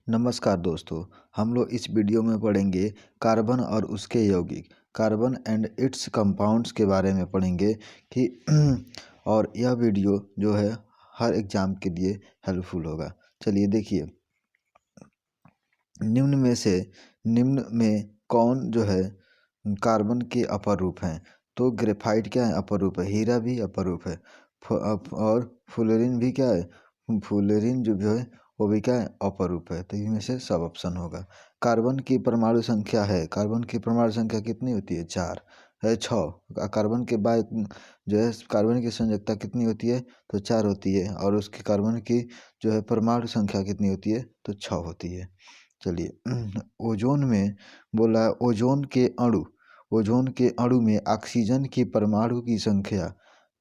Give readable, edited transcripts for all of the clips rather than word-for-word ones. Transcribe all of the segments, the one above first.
नमस्कार दोस्तों, हम लोग इस वीडियो में पढ़ेंगे कार्बन और उसके यौगिक, कार्बन एंड इट्स कंपाउंड्स के बारे में पढ़ेंगे कि और यह वीडियो जो है हर एग्ज़ाम के लिए हेल्पफुल होगा। चलिए देखिए, निम्न में कौन जो है कार्बन के अपर रूप हैं? तो ग्रेफाइट क्या है? अपर रूप है। हीरा भी अपर रूप है। और फ्लोरीन भी क्या है? फ्लोरीन जो है वो भी क्या है? अपर रूप है। तो इनमें से सब ऑप्शन होगा। कार्बन की परमाणु संख्या है, कार्बन की परमाणु संख्या कितनी होती है? 4 है। 6 कार्बन के बाद जो है कार्बन की संयोजकता कितनी होती है? तो 4 होती है। और उसकी कार्बन की जो है परमाणु संख्या कितनी होती है? तो 6 होती है। चलिए ओजोन में बोला, ओजोन के अणु में ऑक्सीजन की परमाणु की संख्या,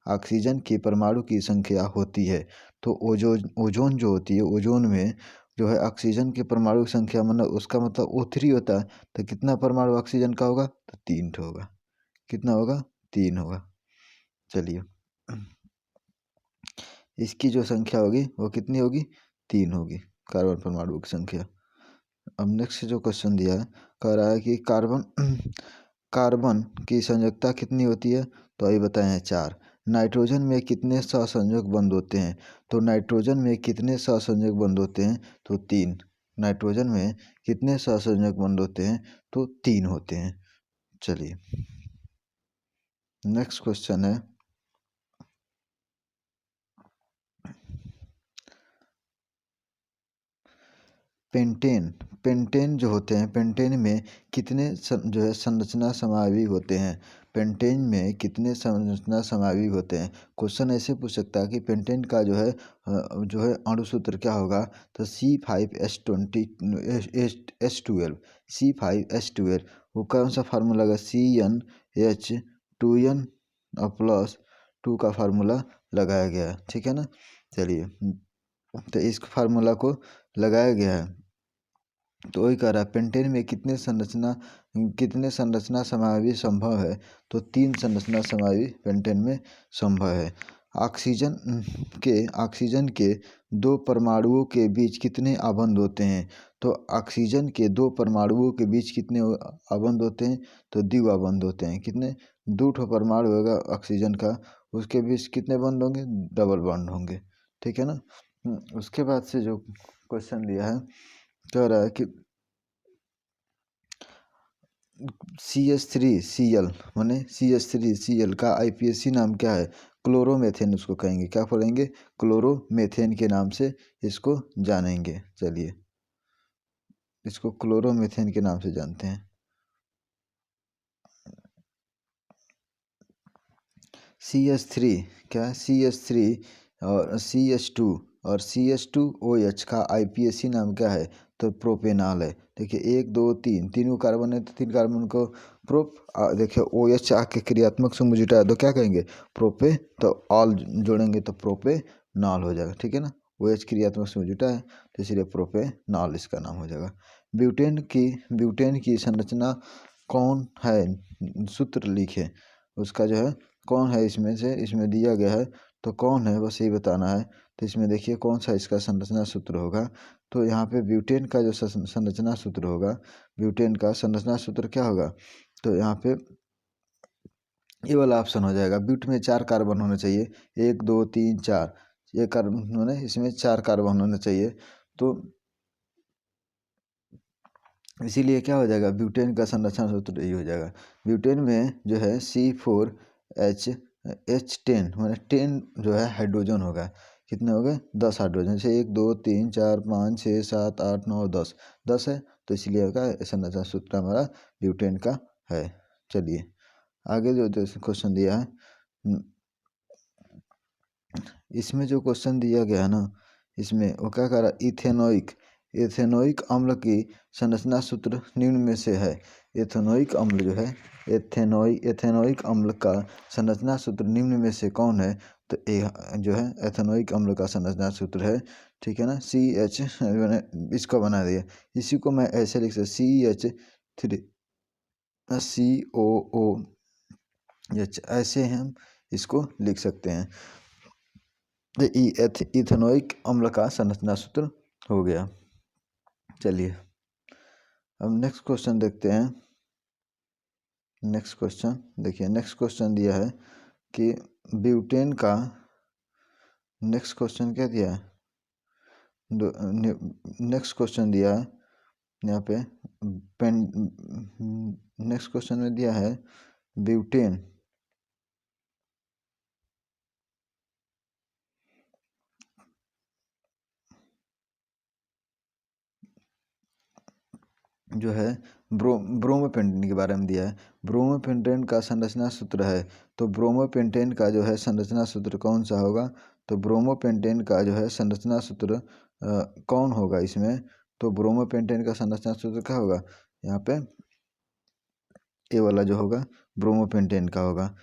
ऑक्सीजन की परमाणु की संख्या होती है। तो ओजोन जो होती है, ओजोन में जो है ऑक्सीजन की परमाणु संख्या मतलब उसका मतलब O3 होता है। तो कितना परमाणु ऑक्सीजन का होगा? तो 3 होगा। कितना होगा? 3 होगा। चलिए इसकी जो संख्या होगी वो कितनी होगी? 3 होगी, कार्बन परमाणु की संख्या। अब नेक्स्ट जो क्वेश्चन दिया है, कह रहा है कि कार्बन कार्बन की संयोजकता कितनी होती है? तो अभी बताए हैं 4। नाइट्रोजन में कितने सहसंयोजक बंध होते हैं? तो नाइट्रोजन में कितने सहसंयोजक बंध होते हैं? तो 3। नाइट्रोजन में कितने सहसंयोजक बंध होते हैं? तो 3 होते हैं। चलिए नेक्स्ट क्वेश्चन है, पेंटेन। पेंटेन जो होते हैं, पेंटेन में कितने जो है संरचना समावयवी होते हैं? पेंटेन में कितने संरचना समावयवी होते हैं? क्वेश्चन ऐसे पूछ सकता है कि पेंटेन का जो है अणुसूत्र क्या होगा? तो C5H12 C5H12 वो कौन सा फार्मूला लगा? CnH2n प्लस 2 का फार्मूला लगाया गया है। ठीक है ना। चलिए तो इस फार्मूला को लगाया गया है। तो वही कह रहा है पेंटेन में कितने संरचना समावयवी संभव है? तो 3 संरचना समावयवी पेंटेन में संभव है। ऑक्सीजन के 2 परमाणुओं के बीच कितने आबंध होते हैं? तो ऑक्सीजन के 2 परमाणुओं के बीच कितने आबंध होते हैं? तो द्विआबंध होते हैं। कितने? 2 ठो परमाणु होगा ऑक्सीजन का, उसके बीच कितने बंध होंगे? डबल बंध होंगे। ठीक है ना। उसके बाद से जो क्वेश्चन दिया है, कह रहा है कि CH3Cl माने CH3Cl का IPSC नाम क्या है? क्लोरोमेथेन उसको कहेंगे। क्या पढ़ेंगे? क्लोरोमेथेन के नाम से इसको जानेंगे। चलिए इसको क्लोरोमेथेन के नाम से जानते हैं। CH3 क्या है? CH3 और CH2 और CH2OH का IPSC नाम क्या है? तो प्रोपेनॉल है। देखिए 1 2 3 तीनों कार्बन है, तो 3 कार्बन को देखिए OH आके क्रियात्मक समूह जुटा तो क्या कहेंगे? प्रोपे। तो ऑल जोड़ेंगे तो प्रोपेनॉल हो जाएगा। ठीक है ना। OH क्रियात्मक समूह जुटा है तो इसलिए प्रोपेनॉल इसका नाम हो जाएगा। ब्यूटेन की संरचना कौन है? सूत्र लिखे उसका जो है, कौन है इसमें से, इसमें दिया गया है तो कौन है बस यही बताना है। तो इसमें देखिए कौन सा इसका संरचना सूत्र होगा। तो यहाँ पे ब्यूटेन का जो संरचना सूत्र होगा, ब्यूटेन का संरचना सूत्र क्या होगा? तो यहाँ पे ये वाला ऑप्शन हो जाएगा। ब्यूट में 4 कार्बन होने चाहिए, 1 2 3 4। ये कार्बन होने, इसमें 4 कार्बन होने चाहिए। तो इसीलिए क्या हो जाएगा? ब्यूटेन का संरचना सूत्र यही हो जाएगा। ब्यूटेन में जो है C4H10 मैंने 10 जो है हाइड्रोजन होगा। कितने हो गए? 10 हाइड्रोजन से 1 2 3 4 5 6 7 8 9 10 10 है। तो इसलिए का संरचना सूत्र हमारा ब्यूटेन का है। चलिए आगे जो क्वेश्चन दिया है, इसमें जो क्वेश्चन दिया गया है ना, इसमें वो क्या कह रहा है? एथेनोइक अम्ल की संरचना सूत्र निम्न में से है। एथेनोइक अम्ल जो है, एथेनोइक अम्ल का संरचना सूत्र निम्न में से कौन है? तो जो है एथेनोइक अम्ल का संरचना सूत्र है। ठीक है ना। CH मैंने इसको बना दिया, इसी को मैं ऐसे लिख सकता CH3COOH, ऐसे हम इसको लिख सकते हैं। इथेनोइक अम्ल का संरचना सूत्र हो गया। चलिए अब नेक्स्ट क्वेश्चन देखते हैं। नेक्स्ट क्वेश्चन देखिए, नेक्स्ट क्वेश्चन दिया है कि ब्यूटेन का, नेक्स्ट क्वेश्चन क्या दिया है, नेक्स्ट क्वेश्चन दिया है यहाँ पे पेन, नेक्स्ट क्वेश्चन में दिया है ब्यूटेन जो है ब्रोमोपेंटेन के बारे में दिया है। ब्रोमोपेंटेन का संरचना सूत्र है, तो ब्रोमोपेंटेन का जो है संरचना सूत्र कौन सा होगा, तो ब्रोमोपेंटेन का जो है संरचना सूत्र कौन होगा इसमें, तो ब्रोमोपेंटेन का संरचना सूत्र क्या होगा, यहाँ पे ए वाला जो होगा ब्रोमोपेंटेन का होगा।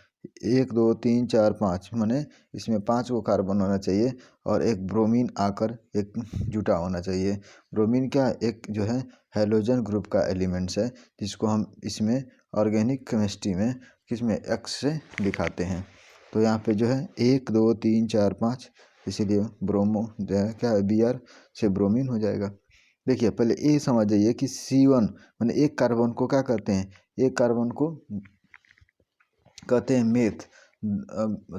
1 2 3 4 5 माने इसमें 5 को कार्बन होना चाहिए और एक ब्रोमीन आकर एक जुटा होना चाहिए। ब्रोमीन क्या एक जो है हैलोजन ग्रुप का एलिमेंट्स है, जिसको हम इसमें ऑर्गेनिक केमिस्ट्री में किसमें एक्स से दिखाते हैं। तो यहाँ पे जो है 1 2 3 4 5, इसीलिए ब्रोमो जो है क्या है Br से ब्रोमीन हो जाएगा। देखिए पहले ये समझ जाइए कि C1 माने एक कार्बन को क्या कहते हैं, एक कार्बन को कहते हैं मेथ,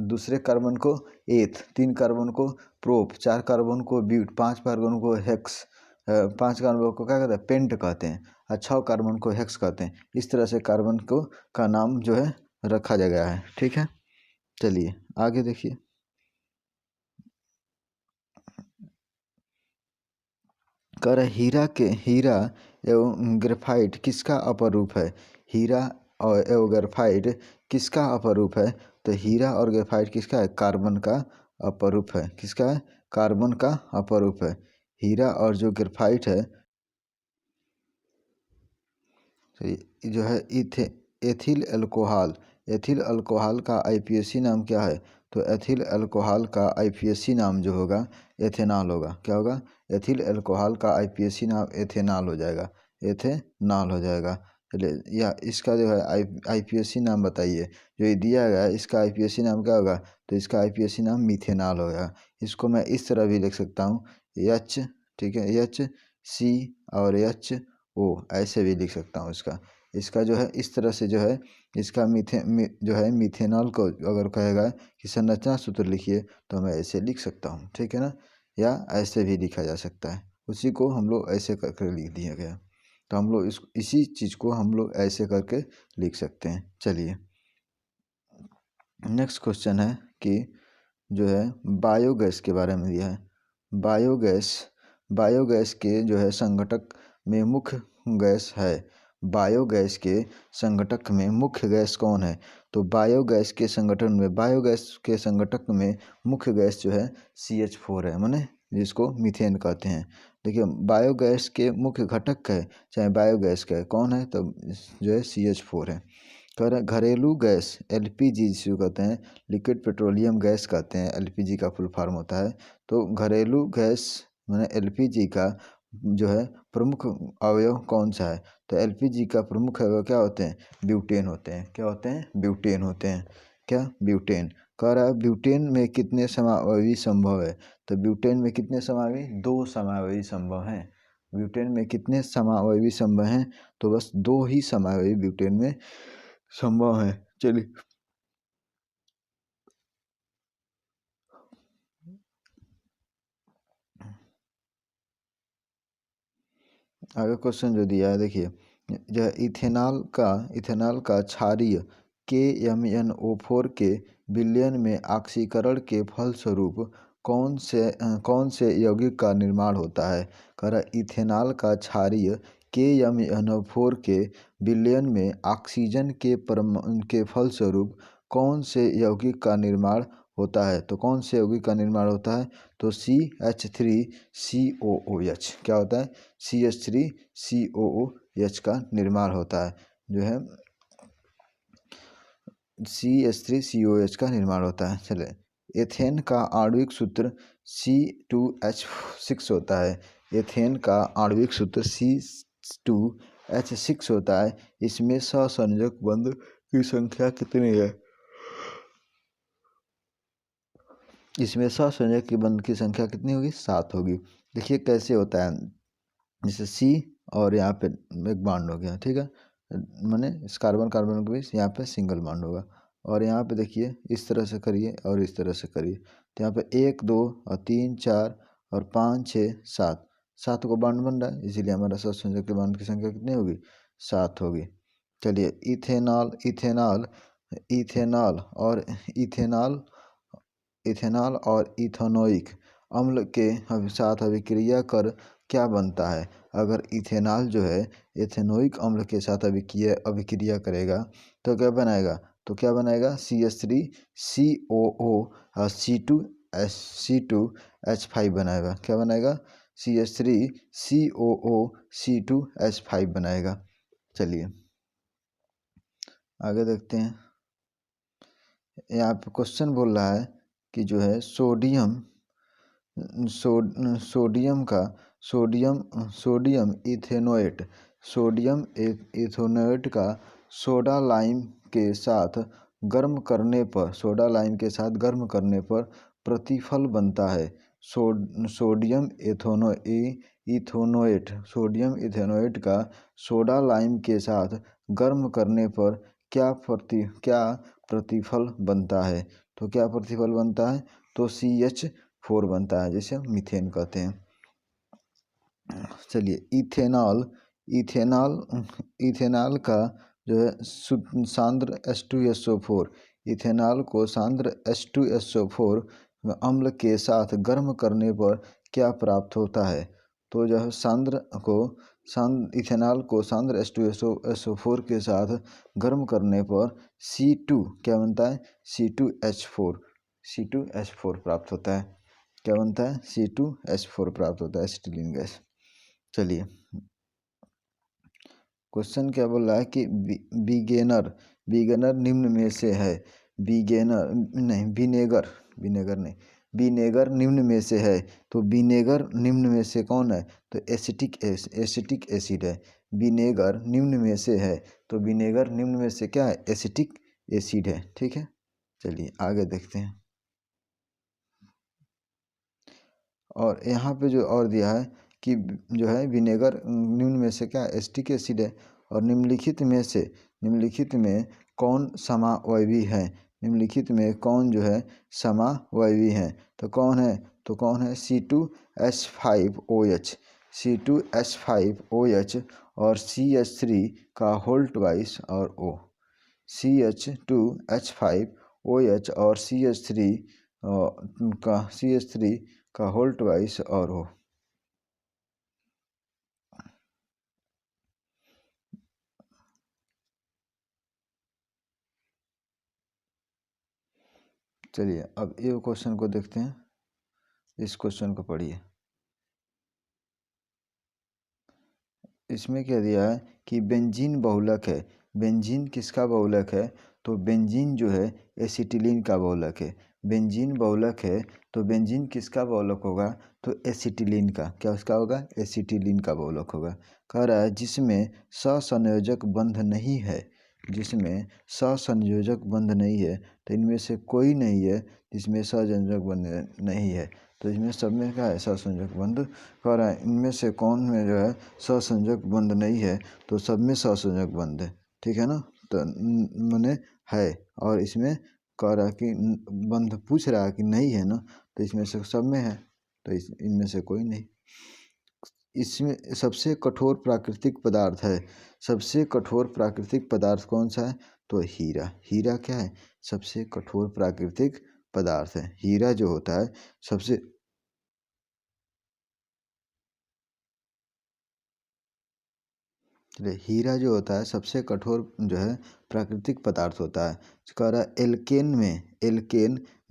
दूसरे कार्बन को एथ, 3 कार्बन को प्रोप, 4 कार्बन को ब्यूट, 5 कार्बन को हेक्स, 5 कार्बन को क्या कहते हैं पेंट कहते हैं, और 6 कार्बन को हेक्स कहते हैं। इस तरह से कार्बन को का नाम जो है रखा गया है। ठीक है, चलिए आगे देखिए। कर हीरा एवं ग्रेफाइट किसका अपरूप है, हीरा और एवं ग्रेफाइट किसका अपरूप है, तो हीरा और ग्रेफाइट किसका है, कार्बन का अपरूप है। किसका है, कार्बन का अपरूप है। हीरा और जो ग्रेफाइट है तो जो है एथिल अल्कोहल, एथिल अल्कोहल का आईपीएसी नाम क्या है, तो एथिल अल्कोहल का आईपीएसी नाम जो होगा एथेनॉल होगा। क्या होगा, एथिल अल्कोहल का आईपीएसी नाम एथेनॉल हो जाएगा, एथेनॉल हो जाएगा। चलिए या इसका जो है आईपीएसी नाम बताइए, जो ये दिया गया है इसका आईपीएसी नाम क्या होगा, तो इसका आईपीएसी नाम मिथेनॉल होगा। इसको मैं इस तरह भी लिख सकता हूँ एच, ठीक है, एच सी और एच ओ ऐसे भी लिख सकता हूँ इसका। इसका जो है इस तरह से जो है इसका जो है मिथेनॉल को अगर कहेगा कि संरचना सूत्र लिखिए तो मैं ऐसे लिख सकता हूँ, ठीक है ना, या ऐसे भी लिखा जा सकता है। उसी को हम लोग ऐसे करके लिख दिया गया, तो हम लोग इसी चीज़ को हम लोग ऐसे करके लिख सकते हैं। चलिए नेक्स्ट क्वेश्चन है कि जो है बायोगैस के बारे में दिया है। बायोगैस, बायोगैस के जो है संगठक में मुख्य गैस है, बायोगैस के संगठक में मुख्य गैस कौन है, तो बायोगैस के संगठन में, बायोगैस के संगठक में मुख्य गैस जो है CH4 है, माने जिसको मीथेन कहते हैं। देखिए बायोगैस के मुख्य घटक है चाहे बायोगैस का कौन है, तो जो है CH4 है। घरेलू गैस LPG जिसको कहते हैं, लिक्विड पेट्रोलियम गैस कहते हैं, LPG का फुल फॉर्म होता है। तो घरेलू गैस माने LPG का जो है प्रमुख अवयव कौन सा है, तो LPG का प्रमुख अवयव क्या होते हैं, ब्यूटेन होते हैं। क्या होते हैं, ब्यूटेन होते हैं। क्या, ब्यूटेन। कह रहा है ब्यूटेन में कितने समावयवी संभव है, तो ब्यूटेन में कितने समावयवी, 2 समावयवी संभव हैं। ब्यूटेन में कितने समावयवी संभव हैं, तो बस 2 ही समावयवी ब्यूटेन में संभव है। चलिए आगे क्वेश्चन जो दिया है देखिए, जो इथेनॉल का क्षारीय KMnO4 के विलयन में ऑक्सीकरण के फलस्वरूप कौन से यौगिक का निर्माण होता है। कह रहा इथेनॉल का क्षारीय KMnO4 के विलयन में ऑक्सीजन के फलस्वरूप कौन से यौगिक का निर्माण होता है, तो कौन से यौगिक का निर्माण होता है, तो CH3COOH। क्या होता है, CH3COOH का निर्माण होता है, जो है CH3COOH का निर्माण होता है। चले एथेन का आणविक सूत्र C2H6 होता है, एथेन का आणविक सूत्र C2H6 होता है। इसमें सहसंयोजक बंध की संख्या कितनी है, इसमें सहसंयोजक की बंध की संख्या कितनी होगी, 7 होगी। देखिए कैसे होता है, जैसे C और यहाँ पे एक बॉन्ड हो गया, ठीक है, माने इस कार्बन कार्बन के बीच यहाँ पे सिंगल बॉन्ड होगा। और यहाँ पे देखिए इस तरह से करिए और इस तरह से करिए, तो यहाँ पे 1 2 और 3 4 और 5 6 7, 7 को बॉन्ड बन रहा है, इसीलिए हमारा सहसंयोजक के बॉन्ड की संख्या कितनी होगी, 7 होगी। चलिए इथेनॉल इथेनॉल इथेनॉल और इथेनॉल इथेनॉल और इथेनोइक अम्ल के साथ अभिक्रिया कर क्या बनता है। अगर इथेनॉल जो है इथेनोइक अम्ल के साथ अभिक्रिया करेगा तो क्या बनाएगा, तो क्या बनाएगा CH3COO और C2H5 बनाएगा। क्या बनाएगा, CH3COO C2H5 बनाएगा। चलिए आगे देखते हैं। यहाँ पे क्वेश्चन बोल रहा है कि जो है सोडियम का सोडियम इथेनोएट का सोडा लाइम के साथ गर्म करने पर प्रतिफल बनता है। सोडियम इथेनोएट का सोडा लाइम के साथ गर्म करने पर क्या प्रतिफल बनता है। तो क्या प्रतिफल बनता है, तो CH4 बनता है, जिसे हम मीथेन कहते हैं। चलिए इथेनॉल का जो है सांद्र H2SO4, इथेनॉल को सांद्र H2SO4 अम्ल के साथ गर्म करने पर क्या प्राप्त होता है। तो जो है इथेनॉल को सांद्र H2SO4 के साथ गर्म करने पर C2 क्या बनता है, C2H4 प्राप्त होता है। क्या बनता है, C2H4 प्राप्त होता है, एसिटिलीन गैस। चलिए क्वेश्चन क्या बोल रहा है कि बिगेनर निम्न में से है। विनेगर निम्न में से है। तो विनेगर निम्न में से कौन है, तो एसिटिक एसिड है। विनेगर निम्न में से है, तो विनेगर निम्न में से क्या है, एसिटिक एसिड है, ठीक है। चलिए आगे देखते हैं। और यहाँ पे जो और दिया है कि जो है विनेगर निम्न में से क्या एसिटिक एसिड है। और निम्नलिखित में कौन समावयवी है। निम्नलिखित में कौन जो है समावयवी है, तो कौन है, C2H5OH और CH3 का होल ट्वाइस और O। CH2H5OH और CH3 का होल ट्वाइस और O। चलिए अब ये क्वेश्चन को देखते हैं। इस क्वेश्चन को पढ़िए। इसमें क्या दिया है कि बेंजीन बहुलक है। बेंजीन किसका बहुलक है, तो बेंजीन जो है एसिटिलीन का बहुलक है। बेंजीन बहुलक है तो बेंजीन किसका बहुलक होगा, तो एसिटिलीन का। क्या उसका होगा, एसिटिलीन का बहुलक होगा। कह रहा है जिसमें सहसंयोजक बंध नहीं है, जिसमें सहसंयोजक बंध नहीं है, तो इनमें से कोई नहीं है जिसमें सहसंयोजक बंध नहीं है। तो इसमें सब में क्या है, सहसंयोजक बंध। कह रहा है इनमें से कौन में जो है सहसंयोजक बंध नहीं है, तो सब में सहसंयोजक बंध है, ठीक है ना। तो मैंने है, और इसमें कह रहा है कि बंध पूछ रहा है कि नहीं है ना, तो इसमें से सब में है, तो इनमें से कोई नहीं। इसमें सबसे कठोर प्राकृतिक पदार्थ है। सबसे कठोर प्राकृतिक पदार्थ कौन सा है, तो हीरा। हीरा क्या है, सबसे कठोर प्राकृतिक पदार्थ है। हीरा जो होता है सबसे हीरा जो होता है सबसे कठोर जो है प्राकृतिक पदार्थ होता है। कह रहा है एल्केन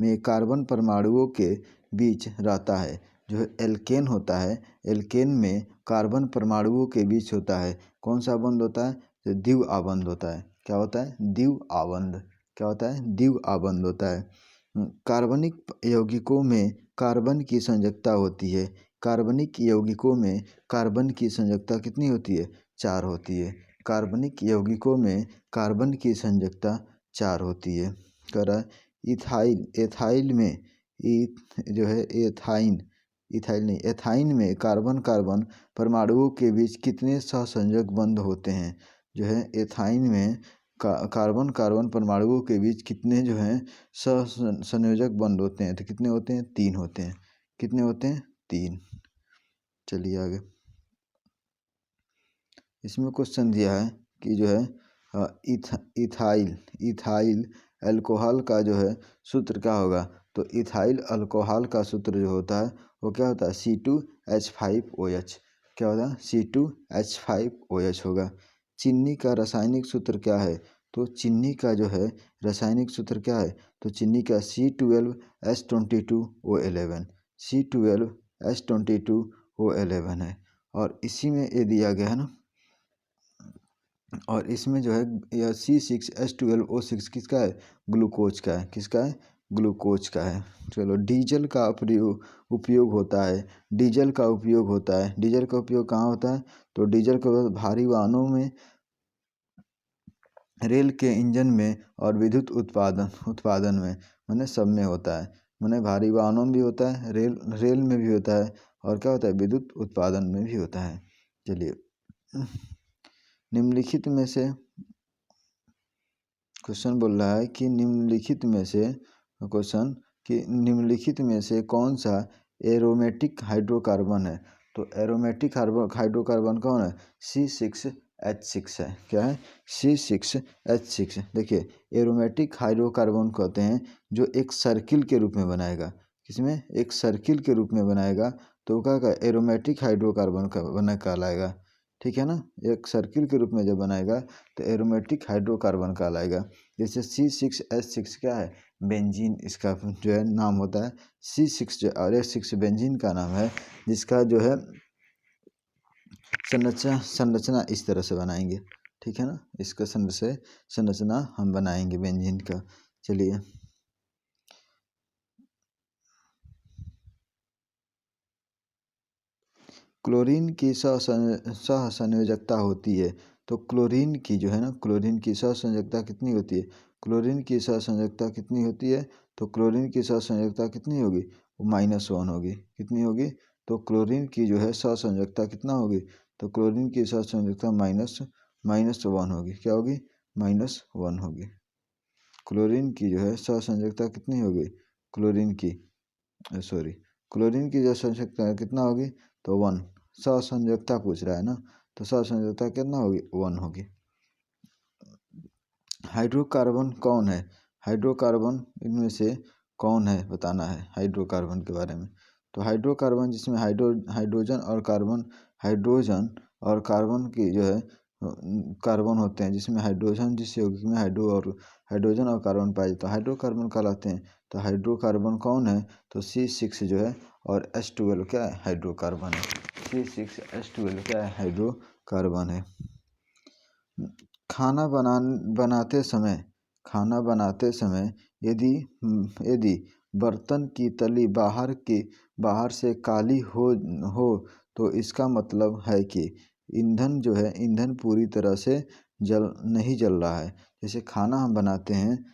में कार्बन परमाणुओं के बीच रहता है। जो एल्केन होता है, एल्केन में कार्बन परमाणुओं के बीच होता है। कौन सा बंध होता है, तो द्विव आबंध होता है। क्या होता है, द्विव आबंध। क्या होता है, द्विव आबंध होता है। कार्बनिक यौगिकों में कार्बन की संयोजकता होती है। कार्बनिक यौगिकों में कार्बन की संयोजकता कितनी होती है, 4 होती है। कार्बनिक यौगिकों में कार्बन की संयोजकता 4 होती है। कह रहा है इथाइल में जो है इथाइल नहीं, एथाइन में कार्बन कार्बन परमाणुओं के बीच कितने सहसंयोजक बंध होते हैं। जो है एथाइन में कार्बन कार्बन परमाणुओं के बीच कितने जो हैं सहसंयोजक बंध होते हैं। तो कितने होते हैं? 3 होते हैं। कितने होते हैं? 3। चलिए आगे। इसमें क्वेश्चन दिया है कि जो है इथाइल अल्कोहल का जो है सूत्र क्या होगा। तो इथाइल अल्कोहल का सूत्र जो होता है वो क्या होता है? C2H5OH। क्या होता है? C2H5OH होगा। चीनी का रासायनिक सूत्र क्या है? तो चीनी का जो है रासायनिक सूत्र क्या है? तो चीनी का C12H22O11, C12H22O11 है। और इसी में ये दिया गया है ना, और इसमें जो है यह C6H12O6 किसका है? ग्लूकोज का है। किसका है? ग्लूकोज का है। चलो, डीजल का उपयोग होता है। डीजल का उपयोग होता है। डीजल का उपयोग कहाँ होता है? तो डीजल का भारी वाहनों में, रेल के इंजन में और विद्युत उत्पादन में, मैंने सब में होता है। मैंने भारी वाहनों में भी होता है, रेल में भी होता है, और क्या होता है? विद्युत उत्पादन में भी होता है। चलिए, निम्नलिखित में से क्वेश्चन बोल रहा है कि निम्नलिखित में से कौन सा एरोमेटिक हाइड्रोकार्बन है। तो एरोमेटिक हाइड्रोकार्बन कौन है? C6H6 है। क्या है? C6H6। देखिए, एरोमेटिक हाइड्रोकार्बन कहते हैं जो एक सर्किल के रूप में बनाएगा। किसमें? एक सर्किल के रूप में बनाएगा तो क्या एरोमेटिक हाइड्रोकार्बन का बना कहलाएगा। ठीक है ना। एक सर्किल के रूप में जब बनाएगा तो एरोमेटिक हाइड्रोकार्बन कहलाएगा। जैसे C6H6 क्या है? बेंजीन इसका जो है नाम होता है। C6 जो और H6 बेंजीन का नाम है, जिसका जो है संरचना इस तरह से बनाएंगे। ठीक है ना। इसका संरचना हम बनाएंगे बेंजीन का। चलिए, क्लोरीन की सहसंयोजकता होती है। तो क्लोरीन की जो है ना, क्लोरीन की सहसंयोजकता कितनी होती है? क्लोरीन की सहसंयोजकता कितनी होती है? तो क्लोरीन की सहसंयोजकता कितनी होगी? वो -1 होगी। कितनी होगी? तो क्लोरीन की जो है सहसंयोजकता कितना होगी? तो क्लोरीन की सहसंयोजकता -1 होगी। क्या होगी? -1 होगी। क्लोरीन की जो है सहसंयोजकता कितनी होगी? क्लोरीन की जो सहसंयोजकता कितना होगी? तो 1। सहसंयोजकता पूछ रहा है ना, तो सहसंयोजकता कितना होगी? 1 होगी। हाइड्रोकार्बन कौन है? हाइड्रोकार्बन इनमें से कौन है बताना है हाइड्रोकार्बन के बारे में। तो हाइड्रोकार्बन जिसमें हाइड्रोजन और कार्बन की जो है कार्बन होते हैं, जिसमें हाइड्रोजन जिस यौगिक में हाइड्रोजन और कार्बन पाए जाते हैं, हाइड्रोकार्बन कहलाते हैं। तो हाइड्रोकार्बन कौन है? तो C6 जो है और H12 क्या है? हाइड्रोकार्बन है। C6H12 क्या है? हाइड्रोकार्बन है। खाना बनाते समय यदि बर्तन की तली बाहर से काली हो तो इसका मतलब है कि ईंधन पूरी तरह से नहीं जल रहा है। जैसे खाना हम बनाते हैं,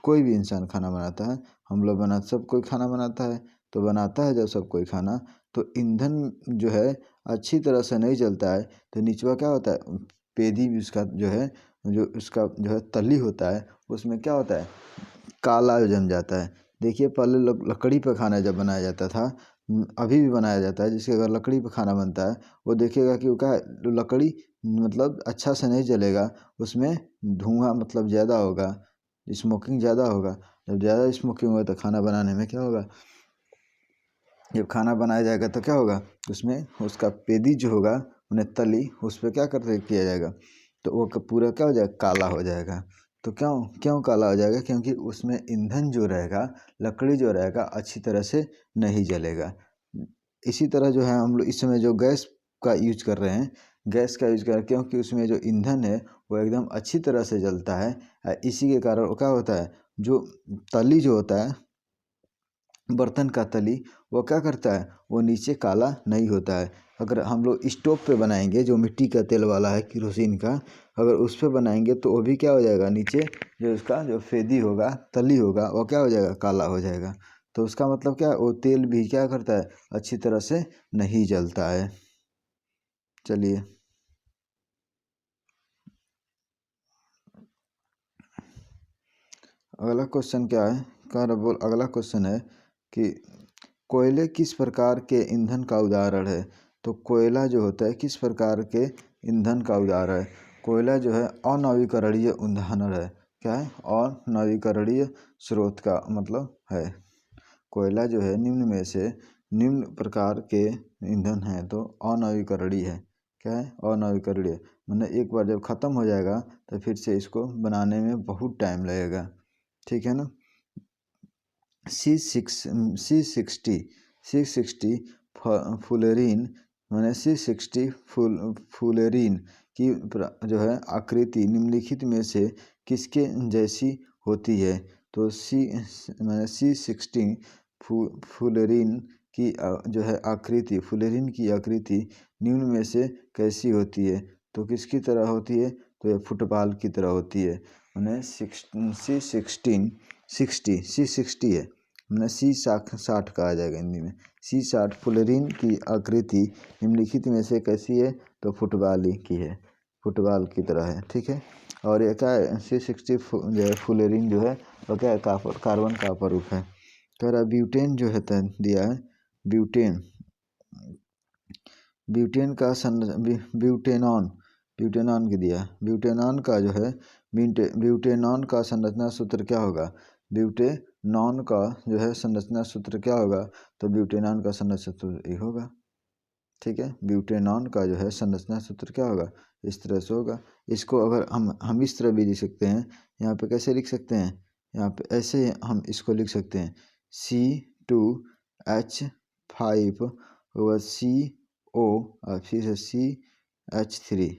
कोई भी इंसान खाना बनाता है, हम लोग सब कोई खाना बनाता है, तो बनाता है जब सब कोई खाना, तो ईंधन जो है अच्छी तरह से नहीं जलता है, तो नीचवा क्या होता है? पेदी भी उसका उसका जो है तली होता है, उसमें क्या होता है? काला जम जाता है। देखिए, पहले लकड़ी पर खाना जब बनाया जाता था, अभी भी बनाया जाता है, जिसके अगर लकड़ी पर खाना बनता है वो देखेगा कि वो क्या है, लकड़ी मतलब अच्छा से नहीं जलेगा, उसमें धुआं मतलब ज़्यादा होगा, स्मोकिंग ज़्यादा होगा। जब ज़्यादा स्मोकिंग होगा तो खाना बनाने में क्या होगा? जब खाना बनाया जाएगा तो क्या होगा? उसमें उसका पेदी जो होगा, उन्हें तली उस पर क्या किया जाएगा? तो वो पूरा क्या हो जाएगा? काला हो जाएगा। तो क्यों काला हो जाएगा? क्योंकि उसमें ईंधन जो रहेगा, लकड़ी जो रहेगा, अच्छी तरह से नहीं जलेगा। इसी तरह जो है हम लोग इस समय जो गैस का यूज कर रहे हैं, क्योंकि उसमें जो ईंधन है वो एकदम अच्छी तरह से जलता है। इसी के कारण क्या होता है? जो तली जो होता है, बर्तन का तली, वो क्या करता है? वो नीचे काला नहीं होता है। अगर हम लोग स्टोव पे बनाएंगे, जो मिट्टी का तेल वाला है, केरोसिन का, अगर उस पर बनाएंगे तो वो भी क्या हो जाएगा? नीचे जो उसका जो फेदी होगा, तली होगा, वो क्या हो जाएगा? काला हो जाएगा। तो उसका मतलब क्या है, वो तेल भी क्या करता है, अच्छी तरह से नहीं जलता है। चलिए अगला क्वेश्चन क्या है, अगला क्वेश्चन है कि कोयले किस प्रकार के ईंधन का उदाहरण है। तो कोयला जो होता है किस प्रकार के ईंधन का उदाहरण है। कोयला जो है अनवीकरणीय ईंधन है। क्या है, अनवीकरणीय स्रोत का मतलब है। कोयला जो है निम्न में से निम्न प्रकार के ईंधन है तो अनवीकरणीय है। क्या है, अनवीकरणीय, मतलब एक बार जब ख़त्म हो जाएगा तो फिर से इसको बनाने में बहुत टाइम लगेगा। ठीक है ना। C60 फुलेरीन, मैंने C60 फुलेरीन की जो है आकृति निम्नलिखित में से किसके जैसी होती है। तो मैंने C60 फुलेरीन की जो है आकृति, फुलेरीन की आकृति निम्न में से कैसी होती है। तो किसकी तरह होती है, तो ये फुटबॉल की तरह होती है। मैंने C60 है, मैंने C60 कहा जाएगा हिंदी में। C60 फुलेरीन की आकृति निम्नलिखित में से कैसी है, तो फुटबॉल की है, फुटबॉल की तरह है। ठीक है। और ये क्या है, C60 जो है फुलेरीन जो है वो क्या है, कार्बन का अपरूप है। कह रहा ब्यूटेन जो है दिया है, ब्यूटेन का ब्यूटेनॉन की दिया। ब्यूटेनॉन का जो है, ब्यूटेनॉन का संरचना सूत्र क्या होगा। ब्यूटेनॉन का जो है संरचना सूत्र क्या होगा, तो ब्यूटेनॉन का संरचना सूत्र ये होगा। ठीक है, ब्यूटेनॉन का जो है संरचना सूत्र क्या होगा, इस तरह से होगा। इसको अगर हम इस तरह भी लिख सकते हैं, यहाँ पे कैसे लिख सकते हैं, यहाँ पे ऐसे हम इसको लिख सकते हैं C2H5 और CO और फिर से CH3,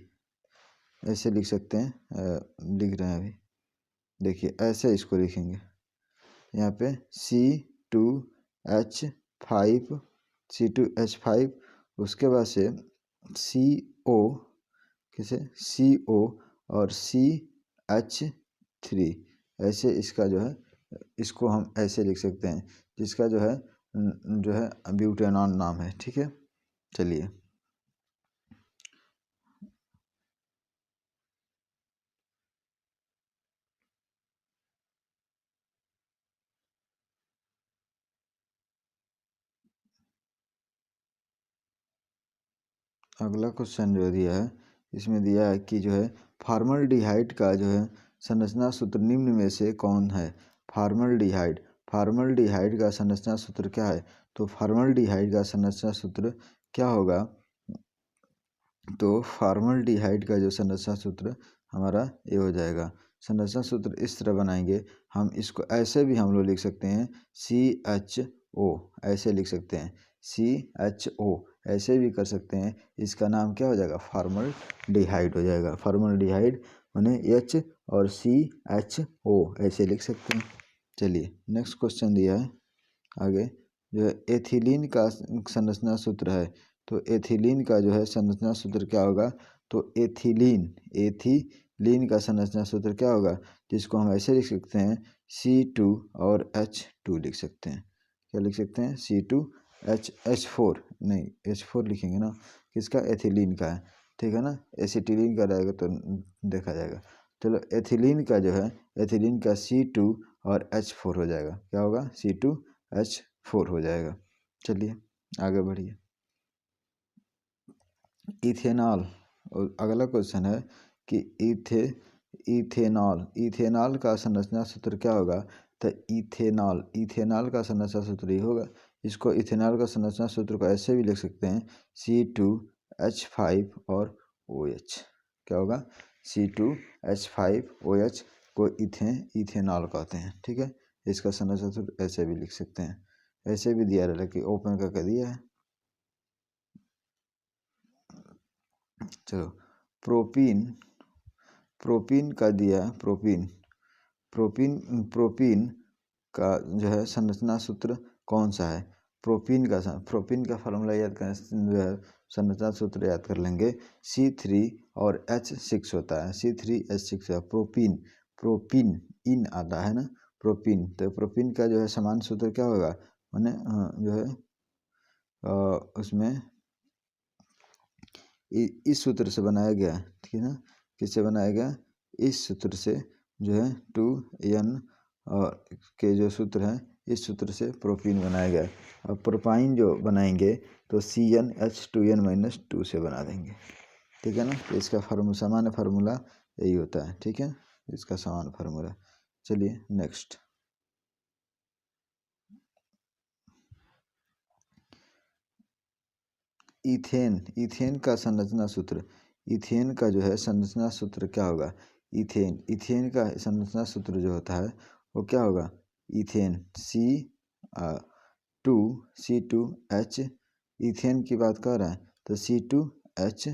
ऐसे लिख सकते हैं। लिख रहे हैं अभी, देखिए ऐसे इसको लिखेंगे। यहाँ पे C2H5 उसके बाद से CO, किसे, CO और CH3, ऐसे इसका जो है, इसको हम ऐसे लिख सकते हैं, जिसका जो है ब्यूटेनॉन नाम है। ठीक है। चलिए अगला क्वेश्चन जो दिया है, इसमें दिया है कि जो है फॉर्मल्डिहाइड का जो है संरचना सूत्र निम्न में से कौन है। फॉर्मल्डिहाइड का संरचना सूत्र क्या है। तो फॉर्मल्डिहाइड का संरचना सूत्र क्या होगा, तो फॉर्मल्डिहाइड का जो संरचना सूत्र हमारा ये हो जाएगा। संरचना सूत्र इस तरह बनाएंगे हम, इसको ऐसे भी हम लोग लिख सकते हैं CHO, ऐसे लिख सकते हैं CHO, ऐसे भी कर सकते हैं। इसका नाम क्या हो जाएगा, फॉर्मल्डिहाइड हो जाएगा। फॉर्मल्डिहाइड माने H और CHO ऐसे लिख सकते हैं। चलिए नेक्स्ट क्वेश्चन दिया है आगे, जो है एथिलीन का संरचना सूत्र है। तो एथिलीन का जो है संरचना सूत्र क्या होगा, तो एथिलीन का संरचना सूत्र क्या होगा, जिसको हम ऐसे लिख सकते हैं C2 और H2 लिख सकते हैं। क्या लिख सकते हैं, C2H4 नहीं, H4 लिखेंगे ना, किसका, एथिलीन का है। ठीक है ना, एसिटिलीन का रहेगा तो देखा जाएगा। चलो एथिलीन का जो है, एथिलीन का C2 और H4 हो जाएगा। क्या होगा, C2H4 हो जाएगा। चलिए आगे बढ़िए। इथेनॉल, और अगला क्वेश्चन है कि इथेनॉल का संरचना सूत्र क्या होगा। तो इथेनॉल का संरचना सूत्र ये होगा। इसको इथेनॉल का संरचना सूत्र को ऐसे भी लिख सकते हैं C2H5 और OH। क्या होगा, C2H5OH को इथेनॉल कहते हैं। ठीक है, इसका संरचना सूत्र ऐसे भी लिख सकते हैं। ऐसे भी दिया रहा कि ओपन करके दिया है। चलो प्रोपीन का दिया, प्रोपीन का जो है संरचना सूत्र कौन सा है। प्रोपीन का फार्मूला याद करें, जो है संरचना सूत्र याद कर लेंगे C3 और H6 होता है। C3H6 है प्रोपीन इन आता है ना, प्रोपीन। तो प्रोपीन का जो है समान सूत्र क्या होगा, मैंने जो है उसमें इस सूत्र से बनाया गया, ठीक है ना। किससे बनाया गया, इस सूत्र से जो है 2n के जो सूत्र हैं, इस सूत्र से प्रोपीन बनाया गया। अब प्रोपाइन जो बनाएंगे तो CnH2n-2 से बना देंगे, ठीक है ना। तो इसका सामान्य फार्मूला यही होता है, ठीक है, इसका सामान्य फार्मूला। चलिए नेक्स्ट, इथेन। इथेन का संरचना सूत्र, इथेन का जो है संरचना सूत्र क्या होगा, इथेन का संरचना सूत्र जो होता है वो क्या होगा, इथेन C2H, इथेन की बात कर रहा है तो C2H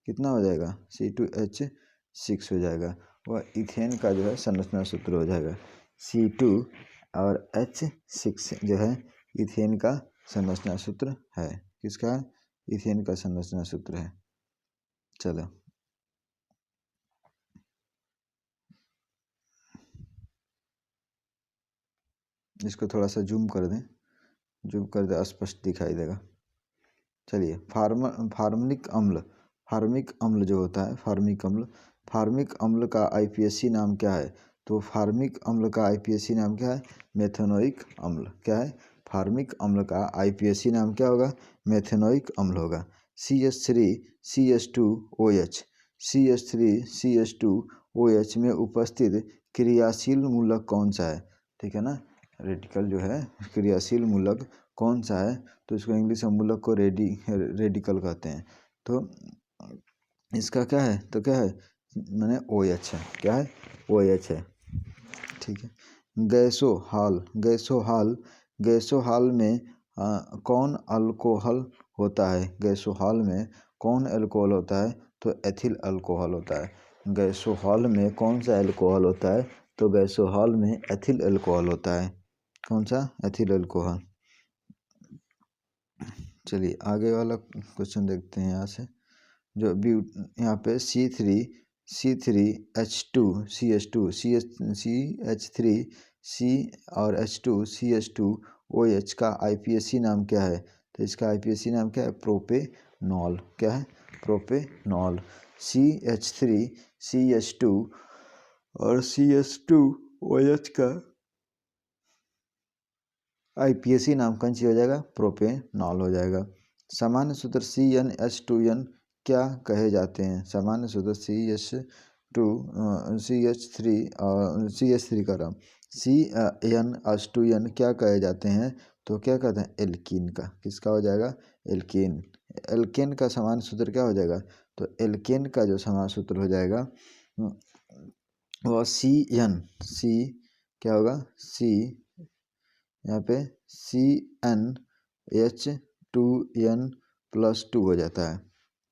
कितना हो जाएगा, C2H6 हो जाएगा। वह इथेन का जो है संरचना सूत्र हो जाएगा। C2 और H6 जो है इथेन का संरचना सूत्र है। किसका, इथेन का संरचना सूत्र है। चलो इसको थोड़ा सा जूम कर दें, जूम कर दे स्पष्ट दिखाई देगा। चलिए फार्मिक अम्ल, फार्मिक अम्ल जो होता है, फार्मिक अम्ल का आईपीएसी नाम क्या है, तो फार्मिक अम्ल का आईपीएसी नाम क्या है, मेथेनोइक अम्ल। क्या है, फार्मिक अम्ल का आईपीएसी नाम क्या होगा, मेथेनोइक अम्ल होगा। CH3CH2OH, CH3CH2OH में उपस्थित क्रियाशील मूलक कौन सा है, ठीक है ना। रेडिकल जो है क्रियाशील मूलक कौन सा है, तो इसको इंग्लिश में मूलक को रेडिकल कहते हैं। तो इसका क्या है, तो क्या है, मैंने OH है, क्या है, OH है, ठीक है। गैसोहाल में कौन अल्कोहल होता है, गैसोहाल में कौन अल्कोहल होता है, तो एथिल अल्कोहल होता है। गैसोहाल में कौन सा अल्कोहल होता है, तो गैसोहाल में एथिल अल्कोहल होता है। कौन सा, एथिल अल्कोहल। चलिए आगे वाला क्वेश्चन देखते हैं। यहाँ से जो यहाँ पे CH3 C और H2OH का आईपीएसी नाम क्या है, तो इसका आईपीएसी नाम क्या है, प्रोपेनॉल। क्या है, प्रोपेनॉल। CH3CH2 और CH2OH का आईपीएसी नामकरण हो जाएगा, प्रोपेनॉल हो जाएगा। सामान्य सूत्र CnH2n क्या कहे जाते हैं, सामान्य सूत्र CH3 का नाम CnH2n क्या कहे जाते हैं, तो क्या कहते हैं, एल्कीन का। किसका हो जाएगा, एल्केन। एल्केन का सामान्य सूत्र क्या हो जाएगा, तो एल्केन का जो सामान्य सूत्र हो जाएगा वह C क्या होगा, यहाँ पे CnH2n+2 हो जाता है,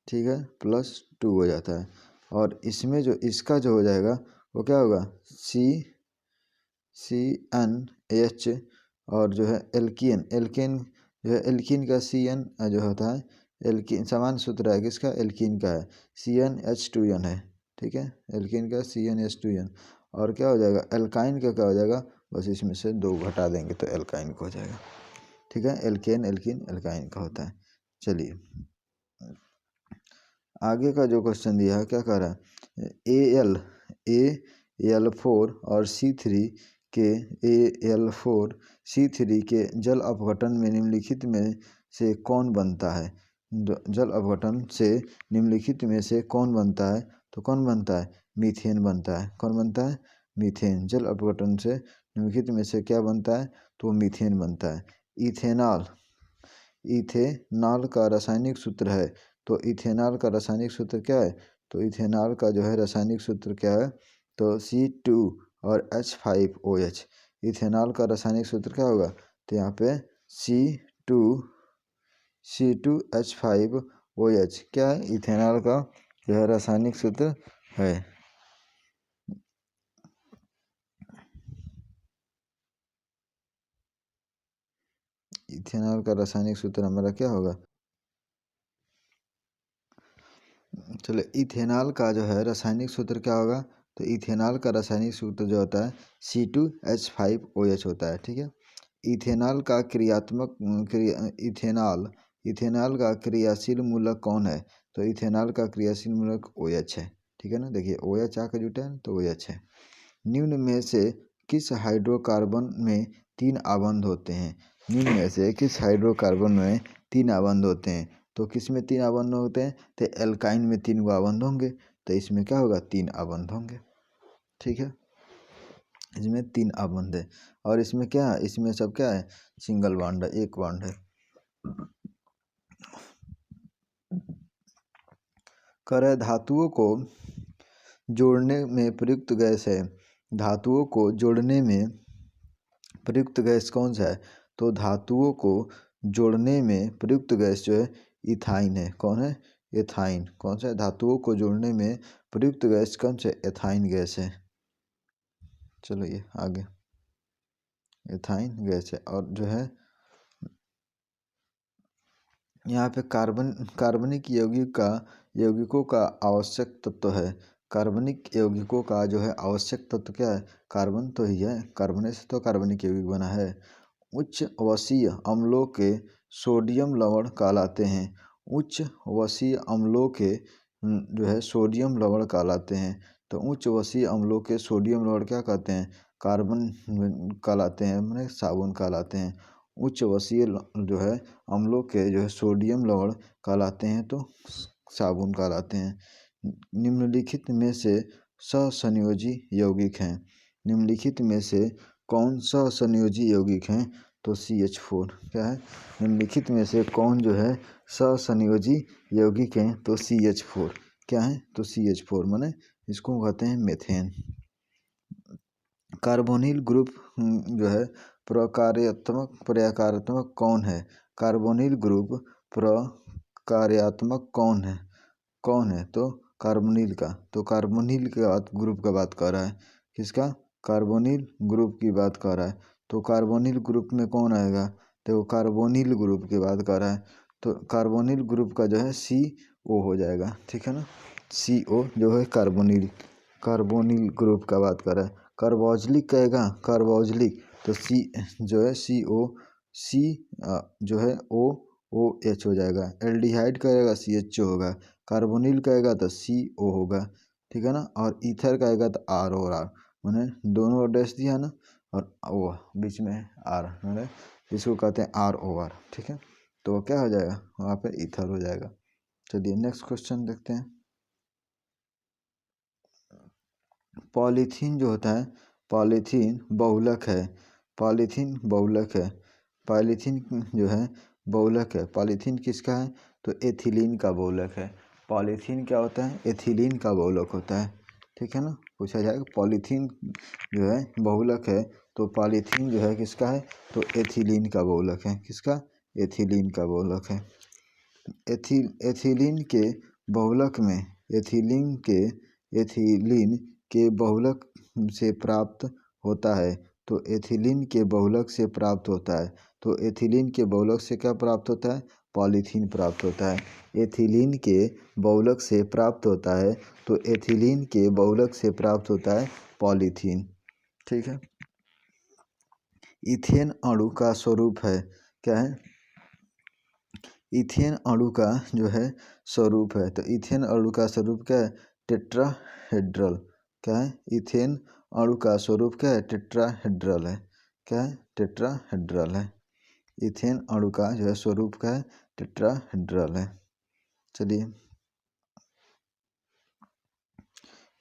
ठीक है, +2 हो जाता है। और इसमें जो इसका जो हो जाएगा वो क्या होगा, CnH और जो है एल्कीन जो है एल्कीन का Cn जो होता है, एल्कीन समान सूत्र है किसका, एल्कीन का है, CnH2n है, ठीक है, एल्कीन का CnH2n। और क्या हो जाएगा, एल्काइन का क्या हो जाएगा, बस इसमें से 2 घटा देंगे तो एल्काइन का हो जाएगा, ठीक है। एल्केन एल्कीन एल्काइन का होता है। चलिए आगे का जो क्वेश्चन दिया है क्या कह रहा है, Al4 और C3 के जल अपघटन में निम्नलिखित में से कौन बनता है, जल अपघटन से निम्नलिखित में से कौन बनता है, तो कौन बनता है, मीथेन बनता है। कौन बनता है, मीथेन। जल अपघटन से निम्नलिखित में से क्या बनता है, तो मीथेन बनता है। इथेनॉल का रासायनिक सूत्र है, तो इथेनॉल का रासायनिक सूत्र क्या है, तो इथेनॉल का जो है रासायनिक सूत्र क्या है, तो C2 और H5OH। इथेनॉल का रासायनिक सूत्र क्या होगा, तो यहाँ पे C2H5OH क्या है, इथेनॉल का जो है रासायनिक सूत्र है। इथेनॉल का रासायनिक सूत्र हमारा क्या होगा, चलो इथेनॉल का जो है रासायनिक सूत्र क्या होगा, तो इथेनॉल का रासायनिक सूत्र जो होता है C2H5OH होता है। ठीक है। इथेनॉल का इथेनॉल का क्रियाशील मूलक कौन है? तो इथेनॉल का क्रियाशील मूलक OH है। ठीक है ना, देखिए OH आकर जुटा है तो OH है। निम्न में से किस हाइड्रोकार्बन में 3 आबंध होते हैं? निम्न में से किस हाइड्रोकार्बन में 3 आबंध होते हैं? तो किस में 3 आबंध होते हैं? तो एल्काइन में 3 आबंध होंगे, तो इसमें क्या होगा? 3 आबंध होंगे। ठीक है, इसमें 3 आबंध है। और इसमें क्या है? इसमें सब क्या है? सिंगल बॉन्ड है, एक बॉन्ड है। कर धातुओं को जोड़ने में प्रयुक्त गैस है। धातुओं को जोड़ने में प्रयुक्त गैस कौन सा है? तो धातुओं को जोड़ने में प्रयुक्त गैस जो है इथाइन है। कौन है? एथाइन। कौन सा है? धातुओं को जोड़ने में प्रयुक्त गैस कौन सा? एथाइन गैस है। चलो ये आगे एथाइन गैस है। और जो है यहाँ पे कार्बनिक यौगिकों का आवश्यक तत्व है। कार्बनिक यौगिकों का जो है आवश्यक तत्व क्या है? कार्बन तो ही है, कार्बन से तो कार्बनिक यौगिक बना है। उच्च वसीय अम्लों के सोडियम लवण कहलाते हैं। उच्च वसीय अम्लों के जो है सोडियम लवण कहलाते हैं। तो उच्च वसीय अम्लों के सोडियम लवण क्या कहते हैं? कार्बन कहलाते हैं, मैंने साबुन कहलाते हैं। उच्च वसीय जो है अम्लों के जो है सोडियम लवण कहलाते हैं, तो साबुन कहलाते हैं। निम्नलिखित में से सहसंयोजी यौगिक हैं। निम्नलिखित में से कौन सहसंयोजी यौगिक हैं? तो CH4। क्या है? निम्नलिखित में से कौन जो है सहसंयोजी यौगिक हैं? तो CH4। क्या है? तो CH4 माने इसको कहते हैं मेथेन। कार्बोनिल ग्रुप जो है प्रकार्यात्मक कौन है? कार्बोनिल ग्रुप प्रकार्यात्मक कौन है? तो कार्बोनिल का। तो कार्बोनिल के ग्रुप का बात कर रहा है। किसका? कार्बोनिल ग्रुप की बात कर रहा है। तो कार्बोनिल ग्रुप में कौन आएगा? तो कार्बोनिल ग्रुप की बात कर रहा है। तो कार्बोनिल ग्रुप का जो है CO हो जाएगा। ठीक है ना, CO जो है कार्बोनिल ग्रुप का बात कर रहा है। कार्बोक्सिलिक कहेगा, कार्बोक्सिलिक तो C जो है C जो है OH हो जाएगा। एल्डिहाइड कहेगा CHO होगा। कार्बोनिल कहेगा तो CO होगा। ठीक है ना, और ईथर कहेगा तो R और R, मैंने दोनों डैश दिया ना, और वो बीच में R, मैंने इसको कहते हैं ROR। ठीक है, तो क्या हो जाएगा? वहाँ पे ईथर हो जाएगा। चलिए नेक्स्ट क्वेश्चन देखते हैं। पॉलीथीन जो होता है, पॉलीथीन बहुलक है। पॉलीथीन बहुलक है। पॉलीथीन जो है बहुलक है। पॉलीथीन किसका है? तो एथिलीन का बहुलक है। पॉलीथीन क्या होता है? एथिलीन का बहुलक होता है। ठीक है ना, पूछा जाएगा पॉलीथीन जो है बहुलक है, तो पॉलीथीन जो है किसका है? तो एथिलीन का बहुलक है। किसका? एथिलीन का बहुलक है। एथिलीन के बहुलक में एथिलीन के बहुलक से प्राप्त होता है। तो एथिलीन के बहुलक से प्राप्त होता है। तो एथिलीन के बहुलक से क्या प्राप्त होता है? पॉलीथीन प्राप्त होता है। एथिलीन के बहुलक से प्राप्त होता है, तो एथिलीन के बहुलक से प्राप्त होता है पॉलीथीन। ठीक है। इथेन अणु का स्वरूप है। क्या है? इथेन अणु का जो है स्वरूप है। तो इथेन अणु का स्वरूप क्या है? टेट्राहेड्रल। क्या है? इथेन अणु का स्वरूप क्या है? टेट्राहेड्रल है। क्या है? टेट्राहेड्रल है। इथेन अणु का जो है स्वरूप क्या है? टेट्राहेड्रल है। चलिए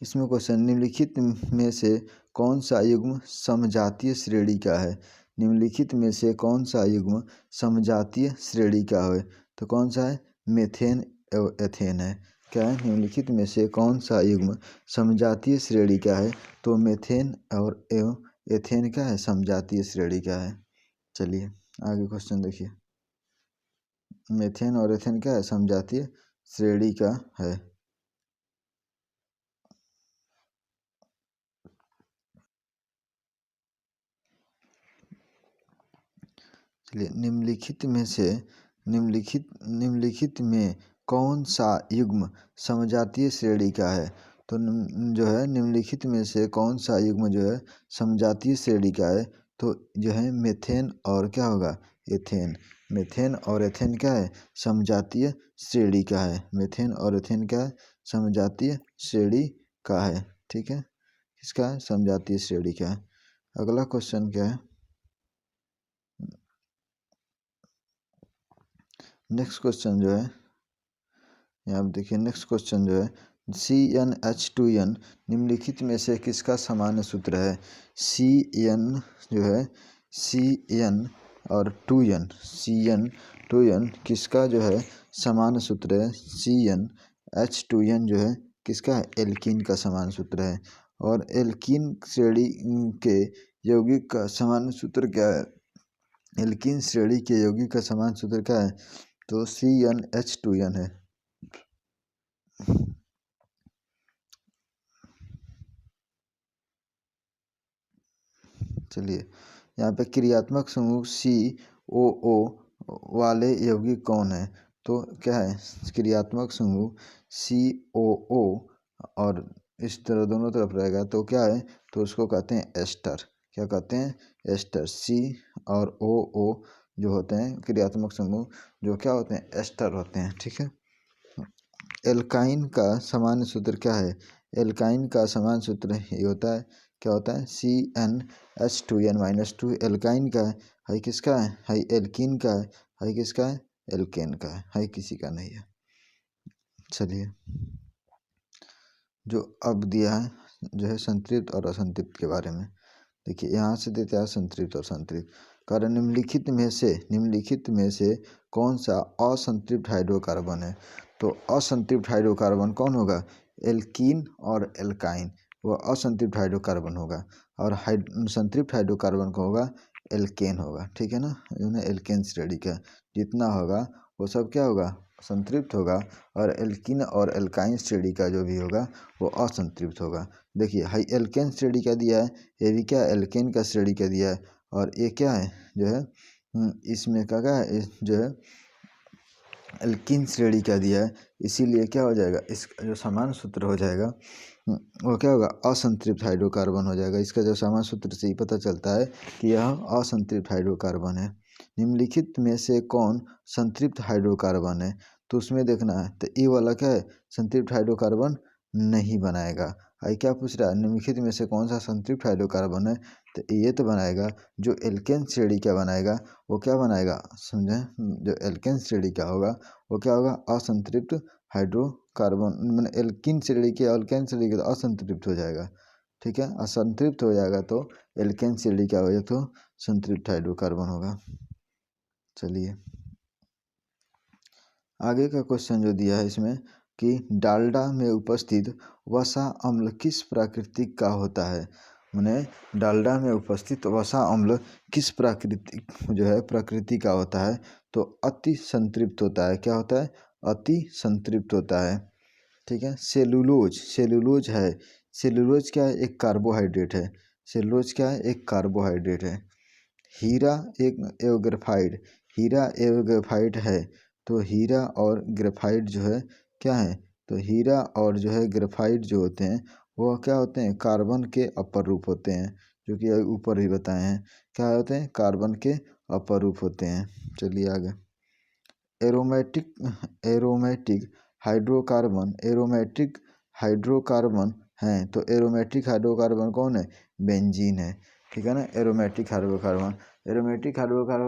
इसमें क्वेश्चन, निम्नलिखित में से कौन सा युग्म समजातीय श्रेणी का है? निम्नलिखित में से कौन सा युग्म समजातीय श्रेणी का है? तो कौन सा है? मेथेन एवं एथेन है। क्या है? निम्नलिखित में से कौन सा युग्म समजातीय श्रेणी का है? तो मेथेन और एवं एथेन क्या है? समजातीय श्रेणी का है। चलिए आगे क्वेश्चन देखिए। मेथेन और एथेन क्या है? समजातीय श्रेणी का है। चलिए निम्नलिखित में कौन सा युग्म समजातीय श्रेणी का है? तो जो है निम्नलिखित में से कौन सा युग्म जो है समजातीय श्रेणी का है, तो जो है मेथेन और क्या होगा एथेन। मेथेन और एथेन क्या है समजातीय श्रेणी का है। मेथेन और एथेन क्या है समजातीय श्रेणी का है। ठीक है, किसका है समजातीय श्रेणी का है। अगला क्वेश्चन क्या है, नेक्स्ट क्वेश्चन जो है यहाँ पे देखिए, नेक्स्ट क्वेश्चन जो है CnH2n निम्नलिखित में से किसका सामान्य सूत्र है। Cn जो है Cn और 2n Cn किसका जो है सामान्य सूत्र है। CnH2n जो है किसका है एल्कीन का सामान्य सूत्र है। और एल्कीन श्रेणी के यौगिक का सामान्य सूत्र क्या है। एल्कीन श्रेणी के यौगिक का सामान्य सूत्र क्या है, तो CnH2n है। चलिए, यहाँ पे क्रियात्मक समूह COO वाले यौगिक कौन है, तो क्या है क्रियात्मक समूह COO और इस तरह दोनों तरफ रहेगा तो क्या है, तो उसको कहते हैं एस्टर। क्या कहते हैं एस्टर। C और OO जो होते हैं क्रियात्मक समूह जो क्या होते हैं एस्टर होते हैं। ठीक है, एल्काइन का सामान्य सूत्र क्या है। एल्काइन का सामान्य सूत्र ये होता है, क्या होता है CnH2n-2। एल्काइन का है किसका है एल्कीन का है किसका है एल्केन का है किसी का नहीं है। चलिए, जो अब दिया है जो है संतृप्त और असंतृप्त के बारे में, देखिए यहाँ से देते हैं संतृप्त और संतृप्त। कारण निम्नलिखित में से कौन सा असंतृप्त हाइड्रोकार्बन है, तो असंतृप्त हाइड्रोकार्बन कौन होगा एल्कीन और एल्काइन, वो असंतृप्त हाइड्रोकार्बन होगा। और संतृप्त हाइड्रोकार्बन का होगा एल्केन होगा। ठीक है ना, एल्केन श्रेणी का जितना होगा वो सब क्या होगा संतृप्त होगा, और एल्कीन और एल्काइन श्रेणी का जो भी होगा वो असंतृप्त होगा। देखिए हाई एल्केन श्रेणी का दिया है, ये भी क्या एल्केन का श्रेणी का दिया है, और ये क्या है जो है इसमें क्या है जो है एल्कीन श्रेणी का दिया है। इसीलिए क्या हो जाएगा इसका जो समान सूत्र हो जाएगा वो क्या होगा असंतृप्त हाइड्रोकार्बन हो जाएगा। इसका जो समान सूत्र से ही पता चलता है कि यह असंतृप्त हाइड्रोकार्बन है। निम्नलिखित में से कौन संतृप्त हाइड्रोकार्बन है, तो उसमें देखना है तो ये वाला क्या है संतृप्त हाइड्रोकार्बन नहीं बनाएगा। आई क्या पूछ रहा है निम्नलिखित में से कौन सा संतृप्त हाइड्रोकार्बन है, तो ये तो बनाएगा जो एल्केन श्रेणी का बनाएगा वो क्या बनाएगा समझे, जो एल्केन श्रेणी का होगा वो क्या होगा असंतृप्त हाइड्रोकार्बन, मैंने एल्कीन श्रेणी के एल्केन श्रेणी के तो असंतृप्त हो जाएगा। ठीक है, असंतृप्त हो जाएगा तो एल्केन श्रेणी का हो जाए तो संतृप्त हाइड्रोकार्बन होगा। चलिए, आगे का क्वेश्चन जो दिया है इसमें कि डालडा में उपस्थित वसा अम्ल किस प्राकृतिक का होता है। मैंने डालडा में उपस्थित वसा अम्ल किस प्राकृतिक जो है प्रकृति का होता है, तो अति संतृप्त होता है। क्या होता है अति संतृप्त होता है। ठीक है, सेलुलोज है। सेलुलोज क्या है एक कार्बोहाइड्रेट है। सेलुलोज क्या है एक कार्बोहाइड्रेट है। हीरा एवं ग्रेफाइट है, तो हीरा और ग्रेफाइट जो है क्या है, तो हीरा और जो है ग्रेफाइट जो होते हैं वो क्या होते हैं कार्बन के अपर रूप होते हैं, जो कि ऊपर ही बताए हैं क्या होते हैं कार्बन के अपर रूप होते हैं। चलिए आगे, एरोमेटिक हाइड्रोकार्बन हैं, तो एरोमेटिक हाइड्रोकार्बन कौन है बेंजीन है। ठीक है ना, एरोमेटिक हाइड्रोकार्बन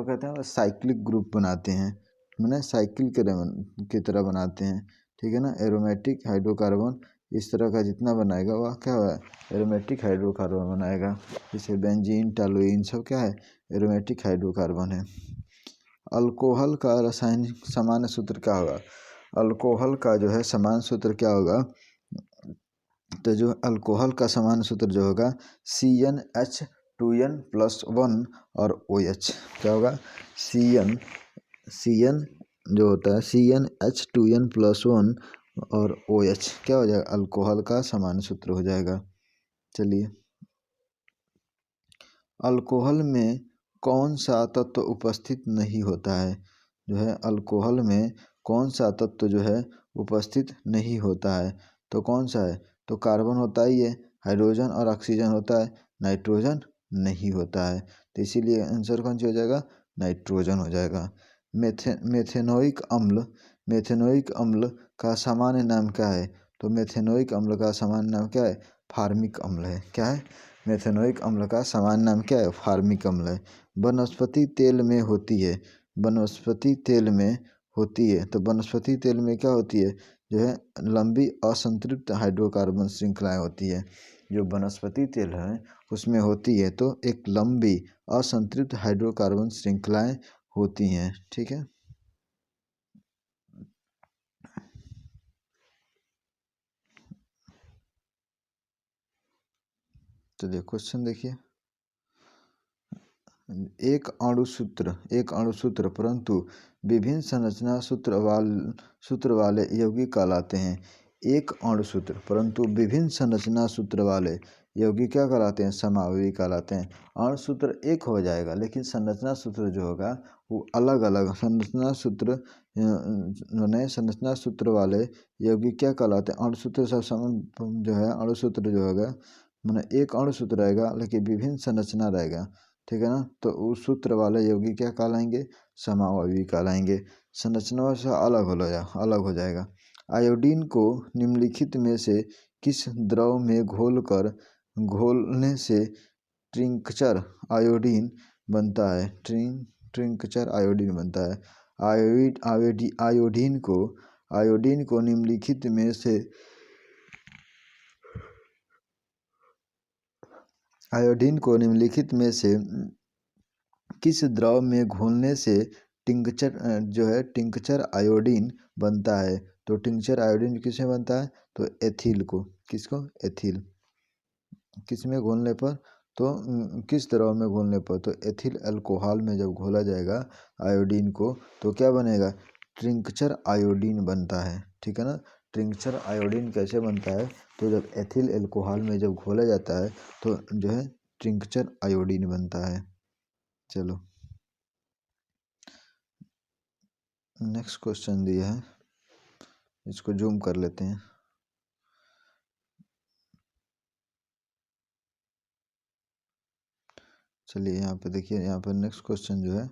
कहते हैं साइक्लिक ग्रुप बनाते हैं, मैंने साइकिल की तरह बनाते हैं। ठीक है ना, एरोमेटिक हाइड्रोकार्बन इस तरह का जितना बनाएगा वह क्या है एरोमेटिक हाइड्रोकार्बन बनाएगा। जैसे बेंजीन टॉलुइन सब क्या है एरोमेटिक हाइड्रोकार्बन है। अल्कोहल का रासायनिक सामान्य सूत्र क्या होगा। अल्कोहल का जो है सामान्य सूत्र क्या होगा, तो जो अल्कोहल का सामान्य सूत्र जो होगा CnH2n+1 और OH क्या होगा Cn जो होता है CnH2n+1 और OH क्या हो जाएगा अल्कोहल का सामान्य सूत्र हो जाएगा। चलिए, अल्कोहल में कौन सा तत्व उपस्थित नहीं होता है, जो है अल्कोहल में कौन सा तत्व जो है उपस्थित नहीं होता है, तो कौन सा है तो कार्बन होता ही है, हाइड्रोजन और ऑक्सीजन होता है, नाइट्रोजन नहीं होता है। तो इसीलिए आंसर कौन सा हो जाएगा, नाइट्रोजन हो जाएगा। मेथेनोइक अम्ल, मेथेनोइक अम्ल का सामान्य नाम क्या है? तो मेथेनोइक अम्ल का सामान्य नाम क्या है, फार्मिक अम्ल है। क्या है, मेथेनोइक अम्ल का सामान्य नाम क्या है, फार्मिक अम्ल है। वनस्पति तेल में होती है, वनस्पति तेल में होती है। तो वनस्पति तेल में क्या होती है, जो है लंबी असंतृप्त हाइड्रोकार्बन श्रृंखलाएं होती है। जो वनस्पति तेल है उसमें होती है तो एक लंबी असंतृप्त हाइड्रोकार्बन श्रृंखलाएं होती हैं। ठीक है, चलिए क्वेश्चन देखिए। एक अणुसूत्र परंतु विभिन्न संरचना सूत्र वाले यौगिक कहलाते हैं। एक अणुसूत्र परंतु विभिन्न संरचना सूत्र वाले यौगिक क्या कहलाते हैं, समावयवी कहलाते हैं। अणुसूत्र एक हो जाएगा लेकिन संरचना सूत्र जो होगा वो अलग अलग संरचना सूत्र संरचना सूत्र वाले यौगिक क्या कहलाते हैं, अणुसूत्र सब समान जो है अणुसूत्र जो होगा मैंने एक अणुसूत्र रहेगा लेकिन विभिन्न संरचना रहेगा। ठीक है ना, तो उस सूत्र वाले यौगिक क्या कहलाएंगे, समावयवी कहलाएंगे। संरचना से अलग हो जाएगा। आयोडीन को निम्नलिखित में से किस द्रव में घोलने से ट्रिंक्चर आयोडीन बनता है, ट्रिंक्चर आयोडीन बनता है। आयोडीन को निम्नलिखित में से किस द्रव में घोलने से टिंक्चर आयोडीन बनता है। तो टिंक्चर आयोडीन किसमें बनता है, तो एथिल को, किसको, एथिल। किस में घोलने पर, तो किस द्रव में घोलने पर, तो एथिल अल्कोहल में जब घोला जाएगा आयोडीन को तो क्या बनेगा, ट्रिंक्चर आयोडीन बनता है। ठीक है ना, ट्रिंक्चर आयोडीन कैसे बनता है, तो जब एथिल अल्कोहल में जब घोला जाता है तो जो है ट्रिंक्चर आयोडीन बनता है। चलो नेक्स्ट क्वेश्चन दिया है, इसको जूम कर लेते हैं। चलिए यहाँ पे देखिए, यहाँ पर नेक्स्ट क्वेश्चन जो है,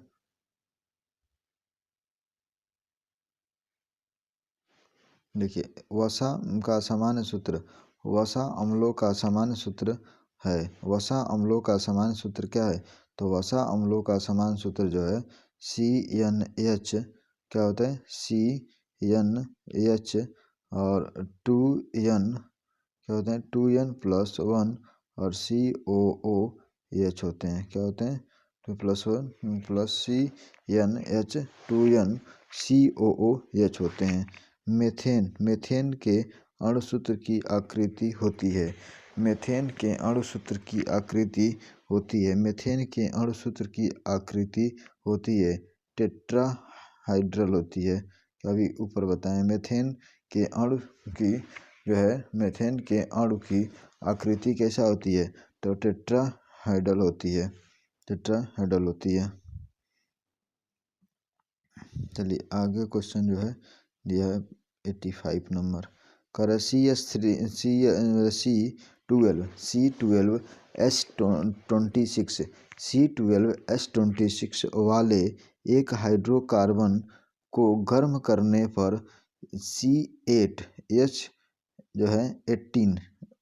देखिए वसा का सामान्य सूत्र, वसा अम्लों का सामान्य सूत्र है। वसा अम्लों का सामान्य सूत्र क्या है, तो वसा अम्लों का सामान्य सूत्र जो है CnH, क्या होता है CnH, और 2n क्या होते हैं 2n+1 और COOH होते हैं। क्या होते हैं, 2+1 प्लस CnH 2n COOH होते हैं। मेथेन के अणुसूत्र की आकृति होती है। मेथेन के अणुसूत्र की आकृति होती है। मेथेन के अणुसूत्र की आकृति होती है टेट्राहाइड्रल होती है। अभी ऊपर बताएं, मेथेन के अणु की जो है मेथेन के अणु की आकृति कैसा होती है, तो टेट्राहाइड्रल होती है, टेट्राहाइड्रल होती है। चलिए आगे क्वेश्चन जो है दिया है 85 नंबर, C12H26 वाले एक हाइड्रोकार्बन को गर्म करने पर C8H जो है 18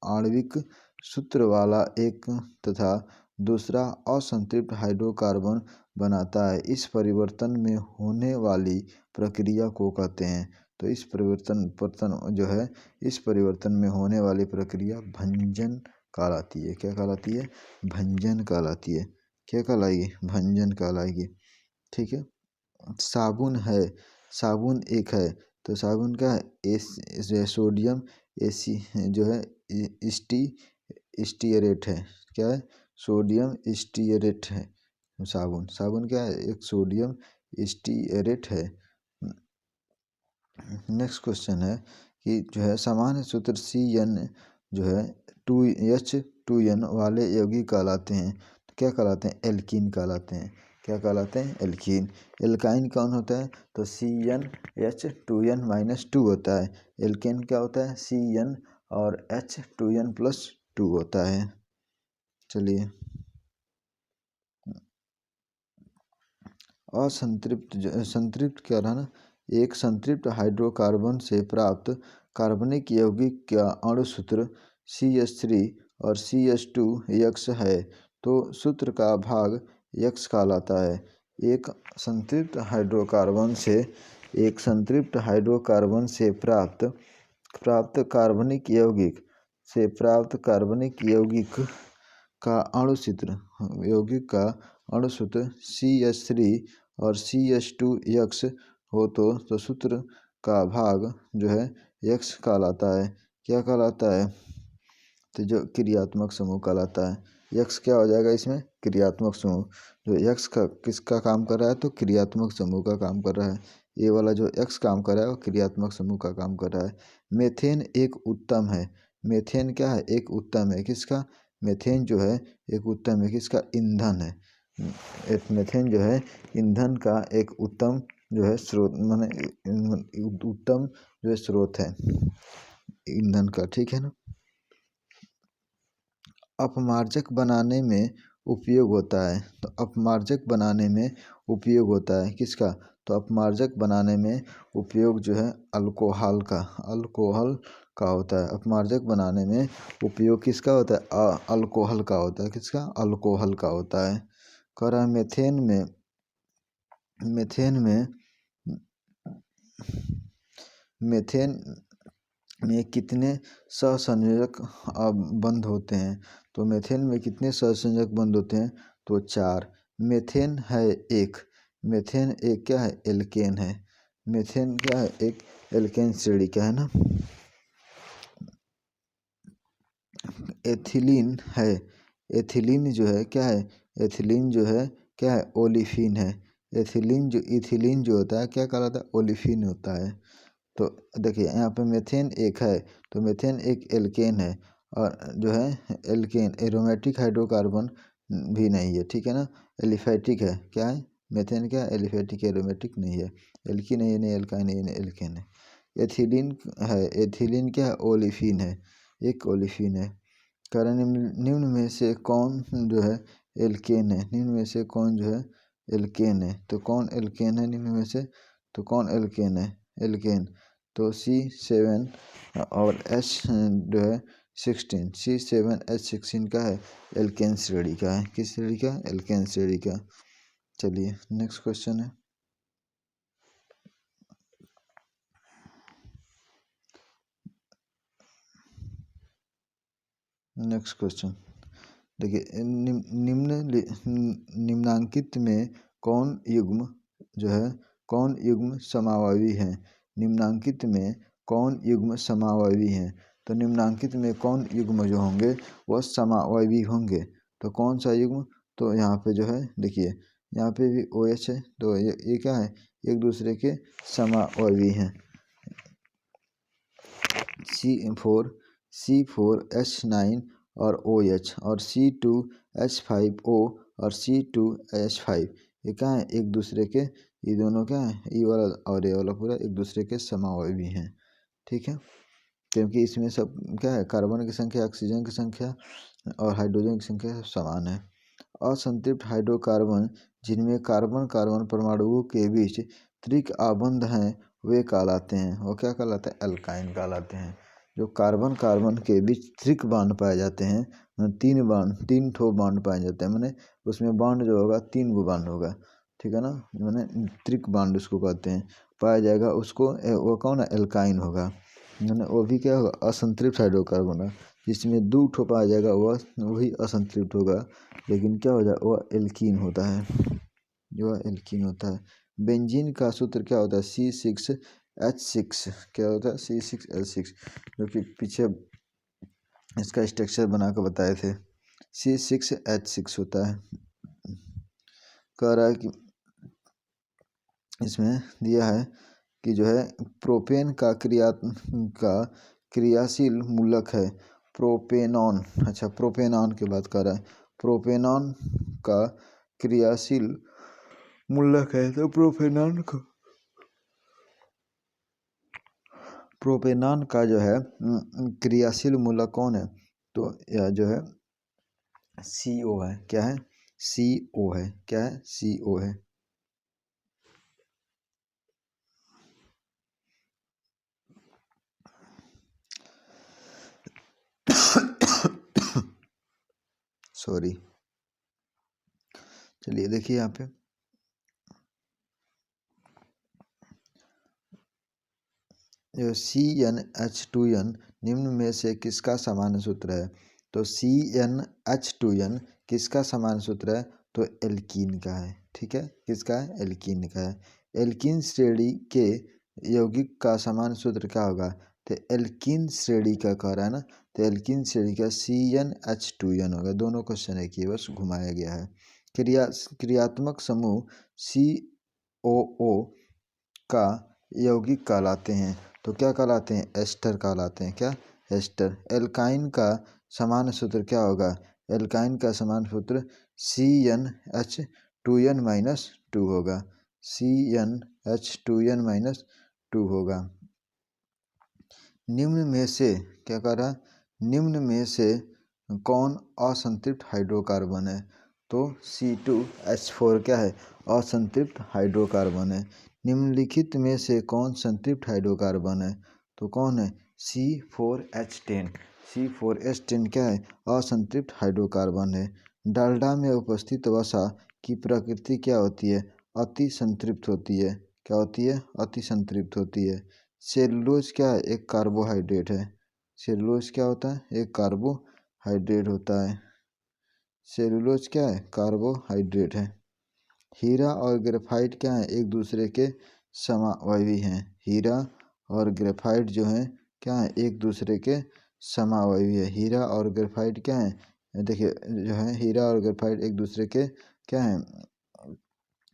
आणविक सूत्र वाला एक तथा दूसरा असंतृप्त हाइड्रोकार्बन बनाता है। इस परिवर्तन में होने वाली प्रक्रिया को कहते हैं, तो इस परिवर्तन में होने वाली प्रक्रिया भंजन कहलाती है। क्या कहलाती है, भंजन कहलाती है। क्या कहलाएगी, भंजन कहलाएगी। ठीक है, साबुन एक है, तो साबुन का सोडियम जो है स्टीयरेट है। क्या है, सोडियम स्टीयरेट है। साबुन क्या है, एक सोडियम स्टीयरेट है। नेक्स्ट क्वेश्चन है कि जो है सामान्य सूत्र CN जो है 2H2N वाले यौगिक कहलाते हैं। तो क्या कहलाते हैं, एल्कीन कहलाते हैं। क्या कहलाते हैं, एल्कीन। एल्काइन कौन होता है, तो CnH2n-2 होता है। एल्केन क्या होता है, CN और H2N+2 होता है। चलिए, संतृप्त क्या रहा ना, एक संतृप्त हाइड्रोकार्बन से प्राप्त कार्बनिक यौगिक का अणु सूत्र CH3 और CH2 है, तो सूत्र का भाग X कहलाता है। एक संतृप्त हाइड्रोकार्बन से प्राप्त कार्बनिक यौगिक का अणु सूत्र CH3 और CH2 हो, तो सूत्र का भाग जो है X कहलाता है। क्या कहलाता है? तो जो क्रियात्मक समूह कहलाता है। X क्या हो जाएगा इसमें? क्रियात्मक समूह। जो X का किसका काम कर रहा है? तो क्रियात्मक समूह का काम कर रहा है। ये वाला जो X काम कर रहा है वो क्रियात्मक समूह का काम कर रहा है। मेथेन एक उत्तम है। मेथेन क्या है? एक उत्तम है। किसका? मेथेन जो है एक उत्तम है। किसका? ईंधन है। मेथेन जो है ईंधन का एक उत्तम जो है स्रोत, माने उत्तम जो है स्रोत है ईंधन का। ठीक है ना। अपमार्जक बनाने में उपयोग होता है। तो अपमार्जक बनाने में उपयोग होता है किसका? तो अपमार्जक बनाने में उपयोग जो है अल्कोहल का होता है। अपमार्जक बनाने में उपयोग किसका होता है? अल्कोहल का होता है। किसका? अल्कोहल का होता है। कह रहा है मेथेन में कितने सहसंयोजक बंध होते हैं? तो मेथेन में कितने सहसंयोजक बंध होते हैं? तो 4। मेथेन एक क्या है? एल्केन है। मेथेन क्या है? एक एल्केन श्रेणी का है ना। एथिलीन है। एथिलीन जो है क्या है? एथिलीन जो है क्या है? ओलिफिन है। इथिलीन जो होता है क्या कहलाता है? ओलिफिन होता है। तो देखिए यहाँ पे मेथेन एक है, तो मेथेन एक एल्केन है और जो है एल्केन एरोमेटिक हाइड्रोकार्बन भी नहीं है। ठीक है ना। एलिफैटिक है। क्या है? मेथेन क्या है? एलिफैटिक, एरोमेटिक नहीं है। एल्कीन है, नहीं एल्काइन है, नहीं एल्केन है। एथिलीन है। एथिलीन क्या है? ओलिफिन है, एक ओलिफिन है। कारण निम्न में से कौन जो है एल्केन है? निम्न में से कौन जो है एल्केन है? तो कौन एल्केन है निम्न में से? तो कौन एल्केन है? एल्केन तो C7 और H जो है 16, C7H16 का है, एल्केन श्रेणी का है। किस श्रेणी का? एल्केन श्रेणी का। चलिए नेक्स्ट क्वेश्चन है। नेक्स्ट क्वेश्चन देखिए, निम्नांकित में कौन युग्म समावयवी है? निम्नांकित में कौन युग्म समावयवी है? तो निम्नांकित में कौन युग्म जो होंगे वह समावयवी होंगे। तो कौन सा युग्म? तो यहाँ पे जो है देखिए, यहाँ पे भी OH है, तो ये क्या है? एक दूसरे के समावयवी हैं। C4H9 और OH और C2H5O और C2H5 ये क्या है? एक दूसरे के, ये दोनों क्या है? ये वाला और ये वाला पूरा एक दूसरे के समावयवी हैं। ठीक है, क्योंकि इसमें सब क्या है? कार्बन की संख्या, ऑक्सीजन की संख्या और हाइड्रोजन की संख्या सब समान है। असंतृप्त हाइड्रोकार्बन जिनमें कार्बन कार्बन परमाणुओं के बीच त्रिक आबंध हैं वे कहलाते हैं। वो क्या कहलाते हैं? एल्काइन कहलाते हैं। जो कार्बन कार्बन के बीच त्रिक बांड पाए जाते हैं, तीन ठो बांड पाए जाते हैं, मैंने उसमें बांड जो होगा 3 गो बांड होगा। ठीक है ना, मैंने त्रिक बांड उसको कहते हैं, पाया जाएगा उसको, वो कौन है? एल्काइन होगा। मैंने वो भी क्या होगा? असंतृप्त हाइड्रोकार्बन है। जिसमें 2 ठो पाया जाएगा वही असंतृप्त होगा, लेकिन क्या हो जाए? वह एल्कीन होता है, जो एल्कीन होता है। बेंजीन का सूत्र क्या होता है? C6H6 क्या होता है? C6H6, जो कि पीछे इसका स्ट्रक्चर बना कर बताए थे। C6H6 होता है। कह रहा है कि इसमें दिया है कि जो है प्रोपेन का क्रियाशील मूलक है प्रोपेनॉन। अच्छा, प्रोपेनॉन की बात कर रहा है। प्रोपेनॉन का क्रियाशील मूलक है, तो प्रोपेनॉन का जो है क्रियाशील मूलक कौन है? तो यह जो है CO है। क्या है? CO है। क्या है? CO है। सॉरी। चलिए देखिए यहाँ पे जो CnH2n निम्न में से किसका सामान्य सूत्र है? तो CnH2n किसका सामान्य सूत्र है? तो एल्कीन का है। ठीक है, किसका है? एल्कीन का है। एल्कीन श्रेणी के यौगिक का सामान्य सूत्र क्या होगा? तो एल्कीन श्रेणी का कह रहा है ना, तो एल्कीन श्रेणी का CnH2n होगा। दोनों क्वेश्चन एक ही बस घुमाया गया है। क्रियात्मक समूह COO का यौगिक कहलाते हैं। तो क्या कहलाते हैं? एस्टर कहलाते हैं। क्या? एस्टर। एल्काइन का सामान्य सूत्र क्या होगा? एल्काइन का सामान्य सूत्र CnH2n-2 होगा। CnH2n-2 होगा। निम्न में से क्या कह रहा है? निम्न में से कौन असंतृप्त हाइड्रोकार्बन है? तो C2H4 क्या है? असंतृप्त हाइड्रोकार्बन है। निम्नलिखित में से कौन संतृप्त हाइड्रोकार्बन है? तो कौन है? C4H10। C4H10 क्या है? असंतृप्त हाइड्रोकार्बन है। डालडा में उपस्थित वसा की प्रकृति क्या होती है? अति संतृप्त होती है। क्या होती है? अति संतृप्त होती है। सेलुलोज क्या है? एक कार्बोहाइड्रेट है। सेलुलोज क्या होता है? एक कार्बोहाइड्रेट होता है। सेलुलोज क्या है? कार्बोहाइड्रेट है। हीरा और ग्रेफाइट क्या है? एक दूसरे के समावयवी हैं। हीरा और ग्रेफाइट जो है क्या है? एक दूसरे के समावयवी है। हीरा और ग्रेफाइट क्या है? देखिए जो है हीरा और ग्रेफाइट एक दूसरे के क्या है?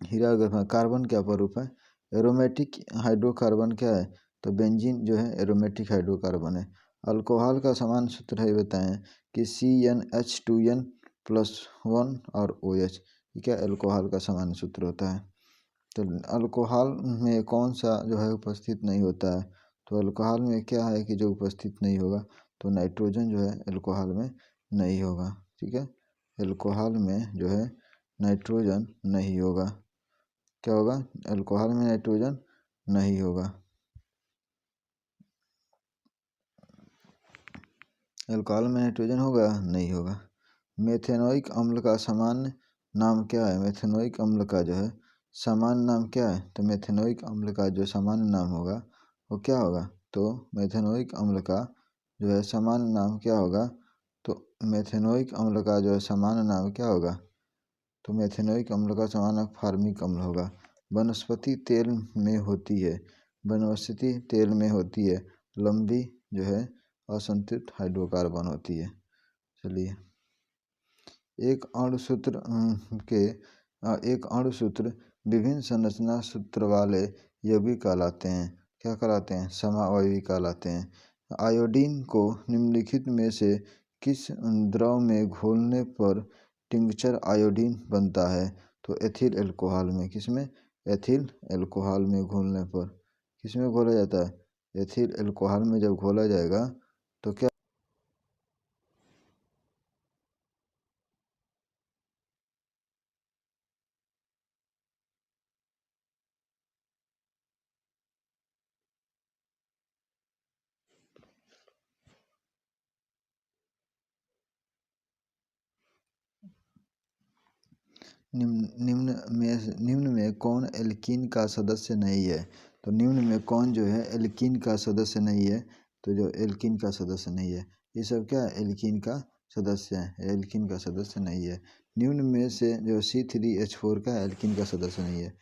हीरा और ग्रेफाइट कार्बन के अपरूप है। एरोमेटिक हाइड्रोकार्बन क्या है? तो बेंजीन जो है एरोमेटिक हाइड्रोकार्बन है। अल्कोहल का समान सूत्र है बताएं कि CnH2n+1 और OH। क्या अल्कोहल का सामान्य सूत्र होता है? तो अल्कोहल में कौन सा जो है उपस्थित नहीं होता है? तो अल्कोहल में क्या है कि जो उपस्थित नहीं होगा? तो नाइट्रोजन जो है अल्कोहल में नहीं होगा। ठीक है, अल्कोहल में जो है नाइट्रोजन नहीं होगा। क्या होगा? अल्कोहल में नाइट्रोजन नहीं होगा। अल्कोहल में नाइट्रोजन होगा? नहीं होगा। मेथेनोइक अम्ल का सामान्य नाम क्या है? मेथेनोइक अम्ल का जो है सामान्य नाम क्या है? तो मेथेनोइक अम्ल का जो सामान्य नाम होगा वो क्या होगा? तो मेथेनोइक अम्ल का जो है सामान्य नाम क्या होगा? तो मेथेनोइक अम्ल का जो है सामान्य नाम क्या होगा? तो मेथेनोइक अम्ल का सामान्य नाम फार्मिक अम्ल होगा। वनस्पति तेल में होती है। वनस्पति तेल में होती है लंबी जो है असंतृप्त हाइड्रोकार्बन होती है। चलिए, एक अणुसूत्र एक अणुसूत्र विभिन्न संरचना सूत्र वाले यौगिक कहलाते हैं। क्या कहलाते हैं? समावयवी कहलाते हैं। आयोडीन को निम्नलिखित में से किस द्रव में घोलने पर टिंक्चर आयोडीन बनता है? तो एथिल अल्कोहल में। किसमें? एथिल अल्कोहल में घोलने पर। किसमें घोला जाता है? एथिल अल्कोहल में जब घोला जाएगा तो क्या? निम्न में कौन एल्कीन का सदस्य नहीं है? तो निम्न में कौन जो है एल्कीन का सदस्य नहीं है? तो जो एल्कीन का सदस्य नहीं है, ये सब क्या है? एल्कीन का सदस्य है। एल्कीन का सदस्य नहीं है। निम्न में से जो C3H4 का एल्कीन का सदस्य नहीं है।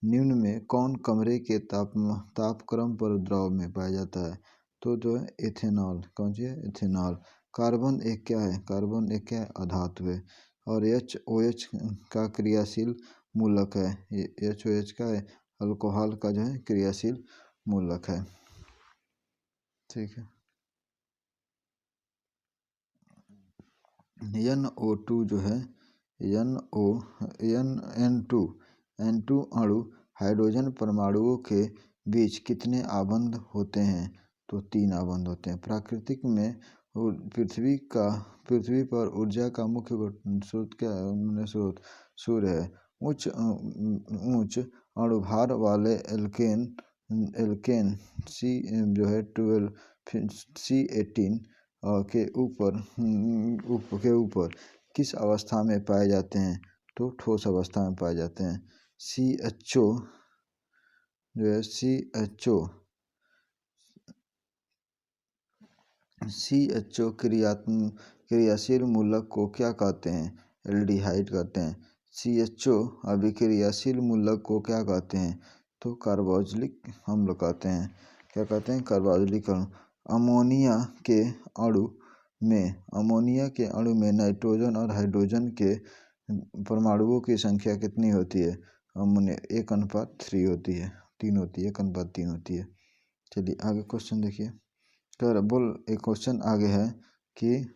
निम्न में कौन कमरे के तापक्रम पर द्रव में पाया जाता है? तो जो है इथेनॉल। कौन सी है? इथेनॉल। कार्बन एक क्या है? कार्बन एक क्या है? अधातु है। और HOH का क्रियाशील मूलक है। HOH का है अल्कोहल का जो है क्रियाशील मूलक है। ठीक है। NO2 जो है N2 अणु हाइड्रोजन परमाणुओं के बीच कितने आबंध होते हैं? तो 3 आबंध होते हैं। प्राकृतिक में पृथ्वी पर ऊर्जा का मुख्य स्रोत क्या है? स्रोत सूर्य है। उच्च अणुभार वाले एल्केन C12 C18 के ऊपर किस अवस्था में पाए जाते हैं? तो ठोस अवस्था में पाए जाते हैं। CHO क्रियाशील मूलक को क्या कहते हैं? एल्डिहाइड कहते हैं। CHO अभिक्रियाशील मूलक को क्या कहते हैं? तो कार्बोक्सिलिक अम्ल कहते हैं। क्या कहते हैं? कार्बोक्सिलिक अम्ल। अमोनिया के अणु में नाइट्रोजन और हाइड्रोजन के परमाणुओं की संख्या कितनी होती है? अमोनिया 1:3 होती है, 3 होती है, 1:3 होती है। चलिए आगे क्वेश्चन देखिए। एक क्वेश्चन आगे है कि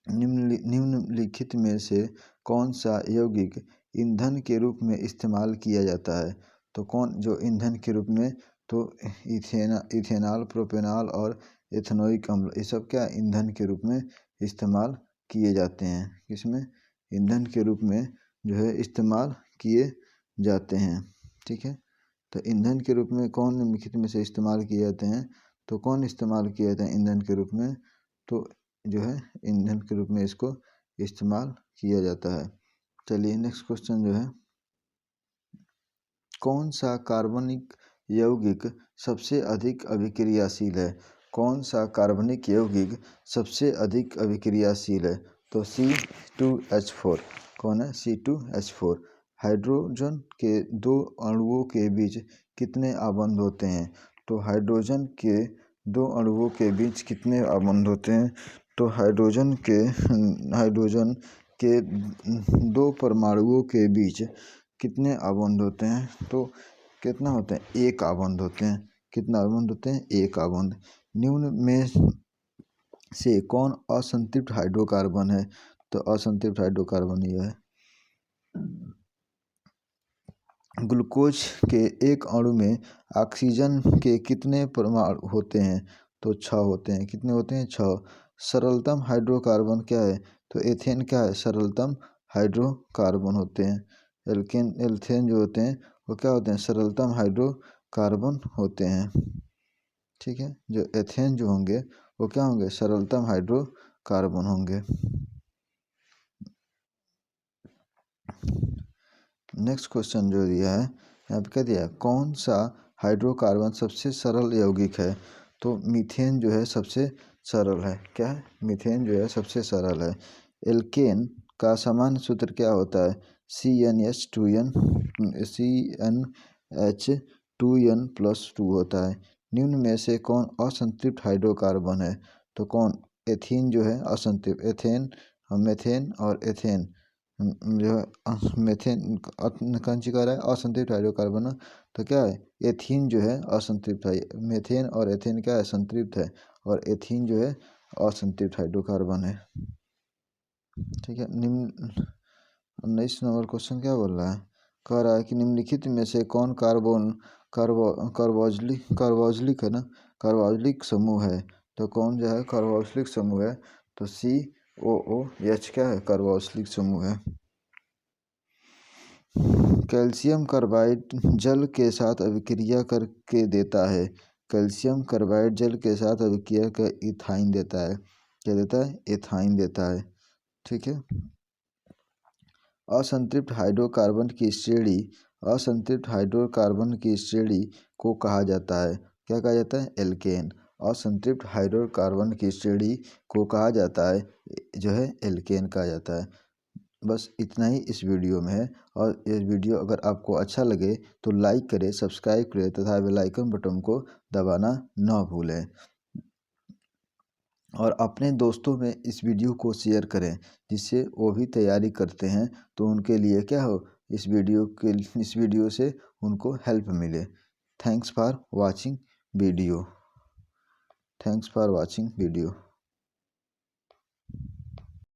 निम्नलिखित में से कौन सा यौगिक ईंधन के रूप में इस्तेमाल किया जाता है? तो कौन जो ईंधन के रूप में? तो इथेनॉल, प्रोपेनॉल और एथेनोइक अम्ल, ये सब क्या ईंधन के रूप में इस्तेमाल किए जाते हैं? किसमें? ईंधन के रूप में जो है इस्तेमाल किए जाते हैं। ठीक है, तो ईंधन के रूप में कौन निम्नलिखित में से इस्तेमाल किए जाते हैं? तो कौन इस्तेमाल किए जाते हैं ईंधन के रूप में? तो जो है ईंधन के रूप में इसको इस्तेमाल किया जाता है। चलिए नेक्स्ट क्वेश्चन जो है, कौन सा कार्बनिक यौगिक सबसे अधिक अभिक्रियाशील है? कौन सा कार्बनिक यौगिक सबसे अधिक अभिक्रियाशील है? तो C2H4। कौन है? C2H4। हाइड्रोजन के 2 अणुओं के बीच कितने आबंध होते हैं? तो हाइड्रोजन के 2 अणुओं के बीच कितने आबंध होते हैं? तो हाइड्रोजन के 2 परमाणुओं के बीच कितने आबंध होते हैं? तो कितना होते हैं? 1 आबंध होते हैं। कितना आबंध होते हैं? 1 आबंध। निम्न में से कौन असंतृप्त हाइड्रोकार्बन है? तो असंतृप्त हाइड्रोकार्बन यह है। ग्लूकोज के एक अणु में ऑक्सीजन के कितने परमाणु होते हैं? तो 6 होते हैं। कितने होते हैं? 6। सरलतम हाइड्रोकार्बन क्या है? तो एथेन क्या है? सरलतम हाइड्रोकार्बन होते हैं। एल्थेन जो होते हैं वो क्या होते हैं? सरलतम हाइड्रोकार्बन होते हैं। ठीक है, जो एथेन जो होंगे वो क्या होंगे? सरलतम हाइड्रोकार्बन होंगे। नेक्स्ट क्वेश्चन जो दिया है यहाँ पे क्या दिया है? कौन सा हाइड्रोकार्बन सबसे सरल यौगिक है? तो मीथेन जो है सबसे सरल है। क्या है? मीथेन जो है सबसे सरल है। एल्केन का सामान्य सूत्र क्या होता है? CnH2n+2 होता है। निम्न में से कौन असंतृप्त हाइड्रोकार्बन है? तो कौन? एथीन जो है असंतृप्त। मेथेन और एथेन जो मेथेन कौन सी कह रहा है? असंतृप्त हाइड्रोकार्बन। तो क्या है? एथीन जो है असंतृप्त है। मेथेन और एथेन क्या है? संतृप्त है, और एथीन जो है असंतृप्त हाइड्रोकार्बन है। ठीक है, 19 नंबर क्वेश्चन क्या बोल रहा है? कह रहा है कि निम्नलिखित में से कौन कार्बोक्सिलिक है ना, कार्बोक्सिलिक समूह है? तो कौन जो है कार्बोक्सिलिक समूह है? तो COOH क्या है? कार्बोक्सिलिक समूह है। कैल्शियम कार्बाइड जल के साथ अभिक्रिया करके देता है। कैल्शियम कार्बाइड जल के साथ अभिक्रिया कर इथाइन देता है। क्या देता है? इथाइन देता है। ठीक है, असंतृप्त हाइड्रोकार्बन की श्रेणी को कहा जाता है। क्या कहा जाता है? एल्केन। असंतृप्त हाइड्रोकार्बन की श्रेणी को कहा जाता है जो है एल्केन कहा जाता है। बस इतना ही इस वीडियो में है, और ये वीडियो अगर आपको अच्छा लगे तो लाइक करें, सब्सक्राइब करें तथा बेल आइकन बटन को दबाना न भूलें, और अपने दोस्तों में इस वीडियो को शेयर करें जिससे वो भी तैयारी करते हैं, तो उनके लिए क्या हो, इस वीडियो से उनको हेल्प मिले। Thanks for watching video.